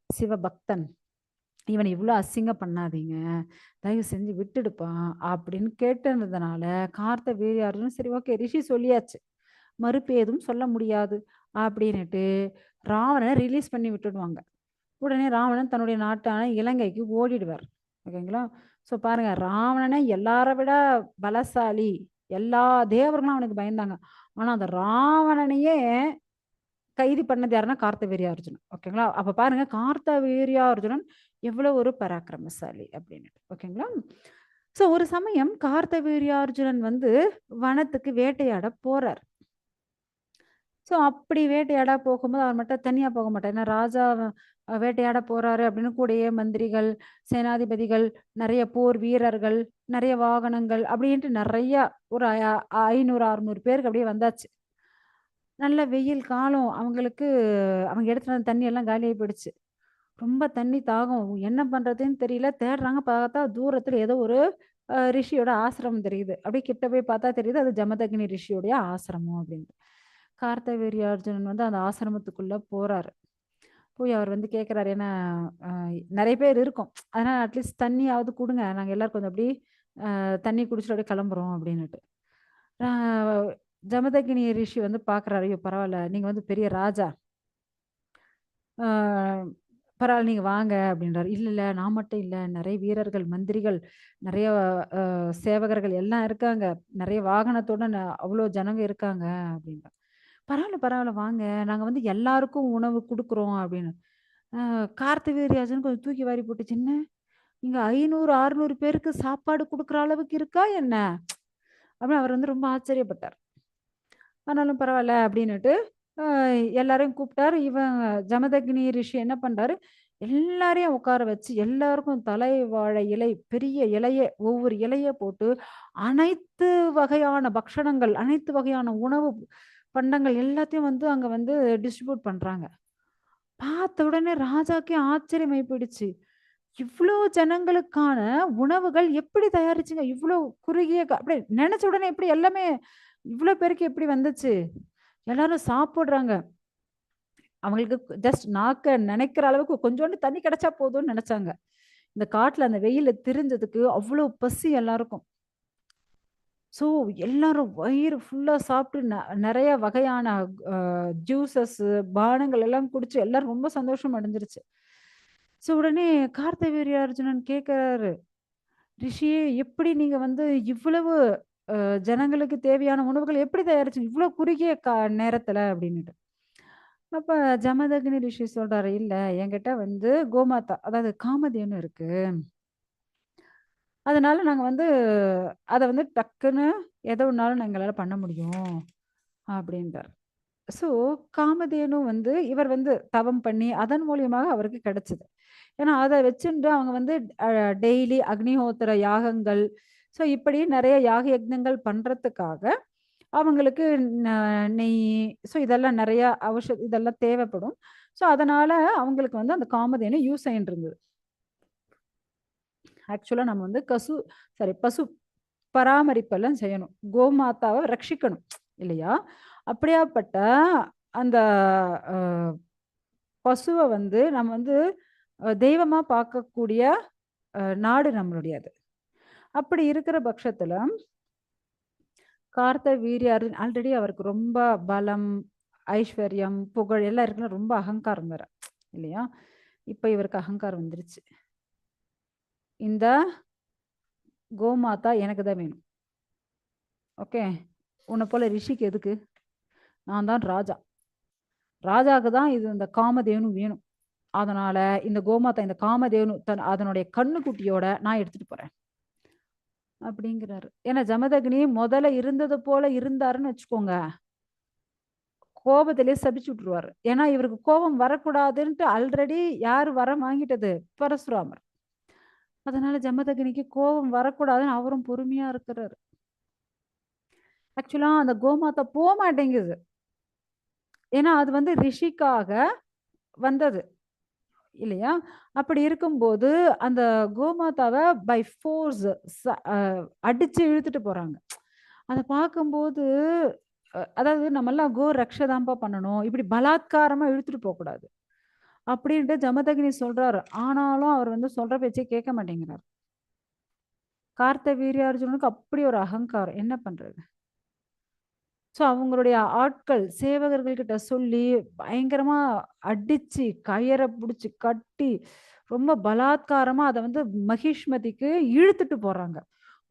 சிவபக்தன், இவனை இவ்வளோ அசிங்கம் பண்ணாதீங்க, தயவு செஞ்சு விட்டுடுப்பா அப்படின்னு கேட்டுனதுனால கார்த்த வீரியார்ஜுனன் சரி ஓகே ரிஷி சொல்லியாச்சு, மறுப்பு எதுவும் சொல்ல முடியாது அப்படின்னுட்டு ராவணனை ரிலீஸ் பண்ணி விட்டுடுவாங்க. உடனே ராவணன் தன்னுடைய நாட்டான இலங்கைக்கு ஓடிடுவார். ஓகேங்களா? ஸோ பாருங்க, ராவணனே எல்லாரை விட பலசாலி, எல்லா தேவர்களும் அவனுக்கு பயந்தாங்க. ஆனா அந்த ராவணனையே கைது பண்ணது யாருன்னா கார்த்தவீரியார்ஜுனன். ஓகேங்களா? அப்ப பாருங்க கார்த்தவீரியார்ஜுனன் எவ்வளவு ஒரு பராக்கிரமசாலி அப்படின்னு. ஓகேங்களா? ஸோ ஒரு சமயம் கார்த்தவீரியார்ஜுனன் வந்து வனத்துக்கு வேட்டையாட போறார். ஸோ அப்படி வேட்டையாட போகும்போது அவர் மட்டும் தனியா போக மாட்டார். ஏன்னா ராஜா வேட்டையாட போறாரு அப்படின்னு கூடயே மந்திரிகள், சேனாதிபதிகள், நிறைய போர் வீரர்கள், நிறைய வாகனங்கள் அப்படின்ட்டு நிறைய ஒரு 500 600 பேருக்கு அப்படியே வந்தாச்சு. நல்ல வெயில் காலம் அவங்களுக்கு. அவங்க எடுத்துட்டு வந்த தண்ணி எல்லாம் காலியாகி போயிடுச்சு. ரொம்ப தண்ணி தாகம், என்ன பண்றதுன்னு தெரியல. தேடுறாங்க, பார்த்தா தூரத்துல ஏதோ ஒரு ரிஷியோட ஆசிரமம் தெரியுது. அப்படியே கிட்ட போய் பார்த்தா தெரியுது அது ஜமதக்னி ரிஷியோடைய ஆசிரமம் அப்படின்ட்டு. கார்த்தவீரியார்ஜுனன் வந்து அந்த ஆசிரமத்துக்குள்ள போறாரு. போய் அவர் வந்து கேட்குறாரு, ஏன்னா நிறைய பேர் இருக்கோம், அதனால அட்லீஸ்ட் தண்ணியாவது கொடுங்க, நாங்கள் எல்லாரும் கொஞ்சம் அப்படி தண்ணி குடிச்சிட்டு அப்படியே கிளம்புறோம் அப்படின்னுட்டு. ஜமதகினி ரிஷி வந்து பார்க்குறாரு, ஐயோ பரவாயில்ல, நீங்கள் வந்து பெரிய ராஜா, பரவாயில்ல நீங்கள் வாங்க அப்படின்றாரு. இல்லை இல்லை, நான் மட்டும் இல்லை, நிறைய வீரர்கள், மந்திரிகள், நிறைய சேவகர்கள் எல்லாம் இருக்காங்க, நிறைய வாகனத்தோட அவ்வளோ ஜனங்க இருக்காங்க அப்படின்ற. பரவாயில்ல பரவாயில்ல வாங்க, நாங்கள் வந்து எல்லாருக்கும் உணவு கொடுக்குறோம் அப்படின்னு. கார்த்தவீரியாஜன் கொஞ்சம் தூக்கி வாரி போட்டு, சின்ன இங்க 500 600 பேருக்கு சாப்பாடு கொடுக்குற அளவுக்கு இருக்கா என்ன அப்படின்னு அவர் வந்து ரொம்ப ஆச்சரியப்பட்டார். ஆனாலும் பரவாயில்ல அப்படின்னுட்டு எல்லாரையும் கூப்பிட்டாரு. இவன் ஜமதக்னி ரிஷி என்ன பண்றாரு, எல்லாரையும் உட்கார வச்சு எல்லாருக்கும் தலை வாழை இலை, பெரிய இலைய, ஒவ்வொரு இலைய போட்டு அனைத்து வகையான பக்ஷணங்கள், அனைத்து வகையான உணவு பண்டங்கள் எல்லாத்தையும் வந்து அங்க வந்து டிஸ்ட்ரிபியூட் பண்றாங்க. பார்த்த உடனே ராஜாக்கே ஆச்சரியமாயி போயிடுச்சு. இவ்ளோ ஜனங்களுக்கான உணவுகள் எப்படி தயாரிச்சீங்க? இவ்ளோ குறுகிய அப்படியே நெனச்ச உடனே எப்படி எல்லாமே இவ்ளோ பேருக்கு எப்படி வந்துச்சு? எல்லாரும் சாப்பிடுறாங்க. அவங்களுக்கு ஜஸ்ட் நாக்க நெனைக்கிற அளவுக்கு கொஞ்சோண்டு தண்ணி கிடைச்சா போதும்னு நெனச்சாங்க. இந்த காட்டுல அந்த வெயில்ல திரிஞ்சதுக்கு அவ்ளோ பசி எல்லாருக்கும். ஸோ எல்லாரும் வயிறு ஃபுல்லா சாப்பிட்டு நெறைய வகையான ஜூஸஸ், பானங்கள் எல்லாம் குடிச்சு எல்லாரும் ரொம்ப சந்தோஷம் அடைஞ்சிருச்சு. ஸோ உடனே கார்த்தவீரியார்ஜுனன் கேட்கிறாரு, ரிஷியே எப்படி நீங்க வந்து இவ்வளவு ஜனங்களுக்கு தேவையான உணவுகள் எப்படி தயாரிச்சீங்க? இவ்ளோ குறுகிய நேரத்துல அப்படின்னுட்டு. அப்ப ஜமதக்னி ரிஷி சொல்றாரு, இல்ல என்கிட்ட வந்து கோமாதா, அதாவது காமதேனு இருக்கு. அதனால நாங்க வந்து அத வந்து டக்குன்னு எத ஒண்ணாலும் எங்களால பண்ண முடியும் அப்படின்றார். ஸோ காமதேனு வந்து இவர் வந்து தவம் பண்ணி அதன் மூலியமாக அவருக்கு கிடைச்சது. ஏன்னா அத வச்சுண்டு அவங்க வந்து டெய்லி அக்னிஹோத்திர யாகங்கள், ஸோ இப்படி நிறைய யாக யக்ஞங்கள் பண்றதுக்காக அவங்களுக்கு நெய், ஸோ இதெல்லாம் நிறைய இதெல்லாம் தேவைப்படும். ஸோ அதனால அவங்களுக்கு வந்து அந்த காமதேனு யூஸ் ஆயிட்டு இருந்தது. ஆக்சுவலா நம்ம வந்து பசு பராமரிப்பெல்லாம் செய்யணும். கோமாதாவை ரட்சிக்கணும் இல்லையா? அப்படியாப்பட்ட அந்த அ பசுவ வந்து நம்ம வந்து தெய்வமா பார்க்கக்கூடிய நாடு நம்மளுடையது. அப்படி இருக்கிற பட்சத்துல கார்த்த வீரியார் ஆல்ரெடி அவருக்கு ரொம்ப பலம், ஐஸ்வர்யம், புகழ் எல்லாம் இருக்குன்னு ரொம்ப அகங்காரம் வேற இல்லையா? இப்ப இவருக்கு அகங்காரம் வந்துருச்சு. இந்த கோமாதா எனக்கு தான் வேணும். ஓகே, உன்னை போல ரிஷிக்கு எதுக்கு? நான் தான் ராஜா. ராஜாவுக்கு தான் இது இந்த காமதேனு வேணும். அதனால இந்த கோமாதா, இந்த காமதேனு அதனுடைய கண்ணுக்குட்டியோட நான் எடுத்துட்டு போறேன் அப்படிங்கிறாரு. ஏன்னா ஜமதக்னி முதல்ல இருந்தது போல இருந்தாருன்னு வச்சுக்கோங்க, கோபத்திலேயே சபிச்சு விட்டுருவாரு. ஏன்னா இவருக்கு கோபம் வரக்கூடாதுன்ட்டு ஆல்ரெடி யாரு வரம் வாங்கிட்டது? பரசுராமர். அதனால ஜமதக்னிக்கு கோபம் வரக்கூடாதுன்னு அவரும் பொறுமையா இருக்கிறாரு. ஆக்சுவலா அந்த கோமாதா போக மாட்டேங்குது. ஏன்னா அது வந்து ரிஷிக்காக வந்தது இல்லையா? அப்படி இருக்கும்போது அந்த கோமாதாவை பை ஃபோர்ஸ் அடிச்சு இழுத்துட்டு போறாங்க. அதை பார்க்கும்போது அதாவது நம்மெல்லாம் கோ ரக்ஷதாம்பா பண்ணணும், இப்படி பலாத்காரமா இழுத்துட்டு போகக்கூடாது. அப்படின்ட்டு ஜமதக்னி சொல்றாரு. ஆனாலும் அவர் வந்து சொல்ற பேச்சே கேட்க மாட்டேங்கிறார். கார்த்த வீரியார்ஜுனனுக்கு அப்படி ஒரு அகங்காரம். என்ன பண்றது? ஸோ அவங்களுடைய ஆட்கள் சேவகர்கள் கிட்ட சொல்லி பயங்கரமா அடிச்சு, கயற புடிச்சு கட்டி, ரொம்ப பலாத்காரமா அத வந்து மகிஷ்மதிக்கு இழுத்துட்டு போறாங்க.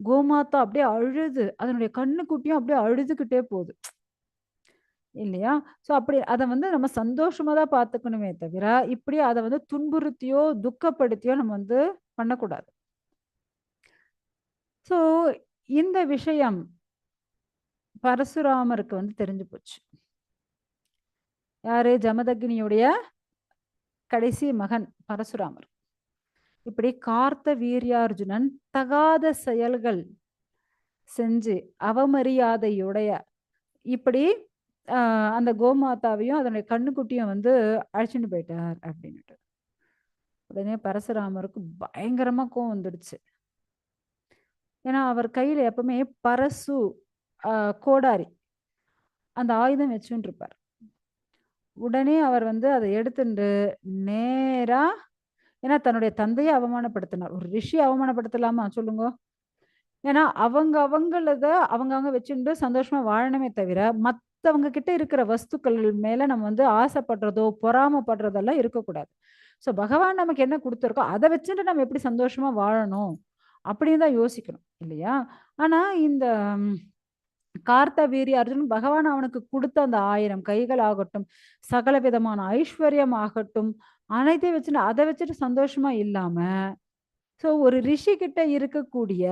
கோமாதா அப்படியே அழுது, அதனுடைய கண்ணுக்குட்டியும் அப்படியே அழுதுகிட்டே போகுது. இல்லையா? ஸோ அப்படி அத வந்து நம்ம சந்தோஷமா தான் பார்த்துக்கணுமே தவிர, இப்படி அத வந்து துன்புறுத்தியோ, துக்கப்படுத்தியோ நம்ம வந்து பண்ணக்கூடாது. ஸோ இந்த விஷயம் பரசுராமருக்கு வந்து தெரிஞ்சு போச்சு. யாரு? ஜமதக்னியுடைய கடைசி மகன் பரசுராமர். இப்படி கார்த்த வீரியார்ஜுனன் தகாத செயல்கள் செஞ்சு, அவமரியாதையுடைய இப்படி அந்த கோமாதாவையும், அதனுடைய கன்னுக்குட்டியும் வந்து அழைச்சுட்டு போயிட்டார் அப்படின்னுட்டு. உடனே பரசுராமருக்கு பயங்கரமா கோவம் வந்துடுச்சு. ஏன்னா, அவர் கையில எப்பவுமே பரசு கோடாரி அந்த ஆயுதம் வச்சுட்டு இருப்பார். உடனே அவர் வந்து அத எடுத்துண்டு நேரா ஏன்னா தன்னுடைய தந்தைய அவமானப்படுத்தினார். ஒரு ரிஷி அவமானப்படுத்தலாமா சொல்லுங்க? ஏன்னா அவங்களத அவங்கவங்க வச்சுண்டு சந்தோஷமா வாழணுமே தவிர, மத்தவங்க கிட்ட இருக்கிற வஸ்துக்கள் மேல நம்ம வந்து ஆசைப்படுறதோ, பொறாமைப்படுறதெல்லாம் இருக்கக்கூடாது. ஸோ பகவான் நமக்கு என்ன குடுத்துருக்கோ, அத வச்சுட்டு நம்ம எப்படி சந்தோஷமா வாழணும்? அப்படின்னு தான் யோசிக்கணும். இல்லையா? ஆனா இந்த கார்த்த வீரிய அர்ஜுனன் பகவான் அவனுக்கு குடுத்த அந்த 1000 கைகள் ஆகட்டும், சகல விதமான ஐஸ்வர்யம் ஆகட்டும், அனைத்தையும் வச்சுட்டு அத வச்சுட்டு சந்தோஷமா இல்லாம, ஸோ ஒரு ரிஷி கிட்ட இருக்கக்கூடிய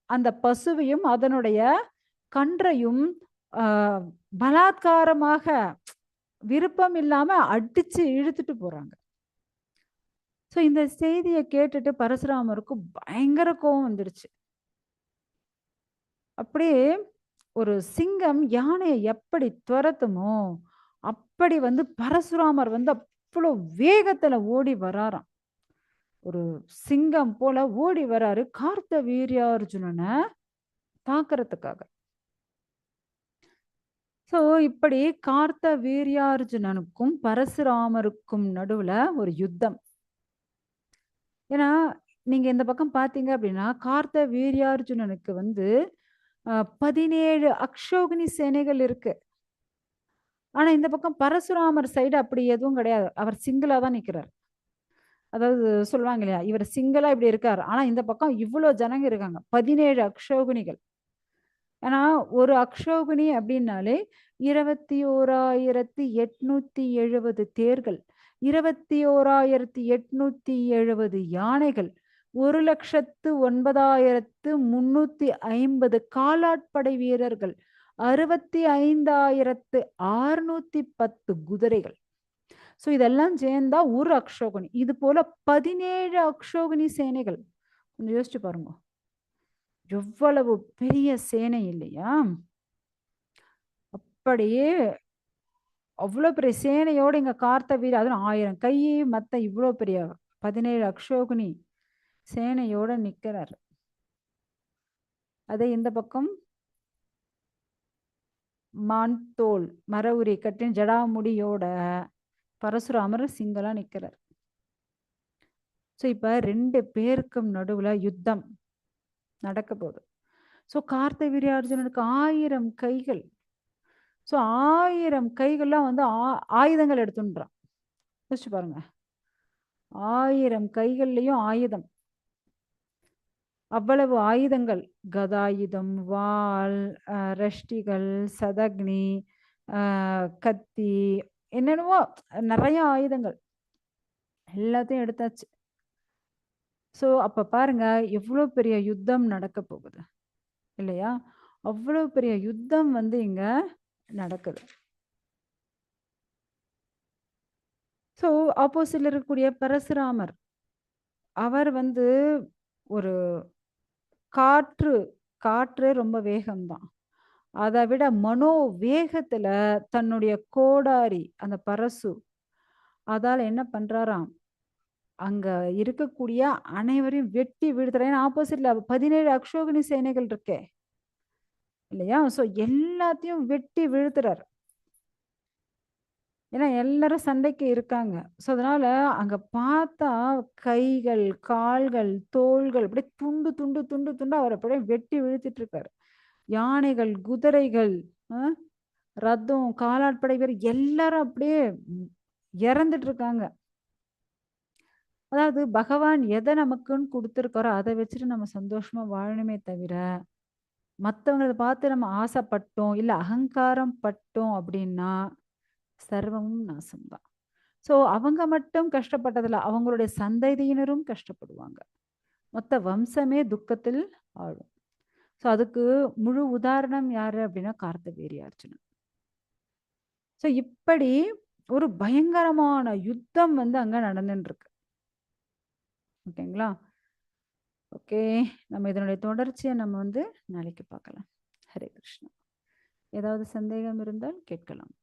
அந்த பசுவையும், அதனுடைய கன்றையும் ஆ பலாத்காரமாக விருப்பம் இல்லாம அடிச்சு இழுத்துட்டு போறாங்க. ஸோ இந்த செய்திய கேட்டுட்டு பரசுராமருக்கு பயங்கர கோவம் வந்துடுச்சு. அப்படியே ஒரு சிங்கம் யானைய எப்படி துரத்துமோ, அப்படி வந்து பரசுராமர் வந்து அவ்வளோ வேகத்துல ஓடி வராராம். ஒரு சிங்கம் போல ஓடி வராரு கார்த்த வீரியார்ஜுனன தாக்குறதுக்காக. ஸோ இப்படி கார்த்த வீரியார்ஜுனனுக்கும் பரசுராமருக்கும் நடுவுல ஒரு யுத்தம். ஏன்னா, நீங்க இந்த பக்கம் பார்த்தீங்க அப்படின்னா, கார்த்த வீரியார்ஜுனனுக்கு வந்து 17 அக்ஷௌகினி சேனைகள் இருக்கு. ஆனா, இந்த பக்கம் பரசுராமர் சைடு அப்படி எதுவும் கிடையாது. அவர் சிங்கிளா தான் நிக்கிறார். அதாவது சொல்லுவாங்க இல்லையா? இவர் சிங்கிளா இப்படி இருக்காரு. ஆனா, இந்த பக்கம் இவ்ளோ ஜனங்க இருக்காங்க. 17 அக்ஷௌகினிகள். ஏன்னா, ஒரு அக்ஷௌகினி அப்படின்னாலே 21,870 தேர்கள், 21,870 யானைகள், 1,09,350 காலாட்படை வீரர்கள், 65,610 குதிரைகள். ஸோ இதெல்லாம் சேர்ந்தா ஒரு அக்ஷோகினி. இது போல 17 அக்ஷோகினி சேனைகள். கொஞ்சம் யோசிச்சு பாருங்க. எவ்வளவு பெரிய சேனை இல்லையா? அப்படியே அவ்வளோ பெரிய சேனையோட இங்க கார்த்தவீர் அதுவும் 1000 கை மத்த இவ்வளோ பெரிய 17 அக்ஷோகினி சேனையோட நிக்கிறாரு. அதே இந்த பக்கம் மான்தோல் மர உரி கட்டின ஜடாமுடியோட பரசுராமர் சிங்களா நிக்கிறார். ஸோ இப்ப 2 பேருக்கும் நடுவுல யுத்தம் நடக்க போகுது. ஸோ கார்த்த வீரியார்ஜுனனுக்கு 1000 கைகள். ஸோ 1000 கைகள்லாம் வந்து ஆயுதங்கள் எடுத்துன்றான். யோசிச்சு பாருங்க. 1000 கைகள்லயும் ஆயுதம். அவ்வளவு ஆயுதங்கள். கதாயுதம், வாள், ரஷ்டிகள், சதக்னி, கத்தி, என்னென்னவோ நெறைய ஆயுதங்கள். எல்லாத்தையும் எடுத்தாச்சு. ஸோ அப்ப பாருங்க, எவ்வளோ பெரிய யுத்தம் நடக்க போகுது. இல்லையா? அவ்வளோ பெரிய யுத்தம் வந்து இங்க நடக்குது. ஸோ ஆப்போசிட்ல இருக்கக்கூடிய பரசுராமர், அவர் வந்து ஒரு காற்று காற்றே ரொம்ப வேகம் தான். அத விட மனோ வேகத்துல தன்னுடைய கோடாரி அந்த பரசு அதால என்ன பண்றாராம், அங்க இருக்கக்கூடிய அனைவரையும் வெட்டி வீழ்த்துறார். ஏன்னா ஆப்போசிட்ல 17 அக்ஷோகினி சேனைகள் இருக்கே இல்லையா? ஸோ எல்லாத்தையும் வெட்டி வீழ்த்துறார். ஏன்னா எல்லாரும் சண்டைக்கு இருக்காங்க. ஸோ, அதனால அங்க பார்த்தா கைகள், கால்கள், தோள்கள் அப்படியே துண்டு, துண்டு, துண்டு, துண்டா அவர அப்படியே வெட்டி வீழ்த்திட்டு இருக்காரு. யானைகள், குதிரைகள், அ ரதம், காலாட்படை வீரர் எல்லாரும் அப்படியே ம் இறந்துட்டு இருக்காங்க. அதாவது பகவான் எத நமக்குன்னு குடுத்துருக்காரோ, அத வச்சுட்டு நம்ம சந்தோஷமா வாழணுமே தவிர, மத்தவங்கள பார்த்து நம்ம ஆசைப்பட்டோம், இல்ல அகங்காரம் பட்டோம் அப்படின்னா, சர்வமும் நாசம் தான். ஸோ அவங்க மட்டும் கஷ்டப்பட்டதில்ல. அவங்களுடைய சந்ததியினரும் கஷ்டப்படுவாங்க. மொத்த வம்சமே துக்கத்தில் ஆழும். ஸோ அதுக்கு முழு உதாரணம் யாரு அப்படின்னா கார்த்தவீரிய அர்ஜுனன். ஸோ இப்படி ஒரு பயங்கரமான யுத்தம் அங்க நடந்துட்டு இருக்கு. ஓகேங்களா? ஓகே. நம்ம இதனுடைய தொடர்ச்சிய நம்ம நாளைக்கு பார்க்கலாம். ஹரே கிருஷ்ணா. ஏதாவது சந்தேகம் இருந்தால் கேட்கலாம்.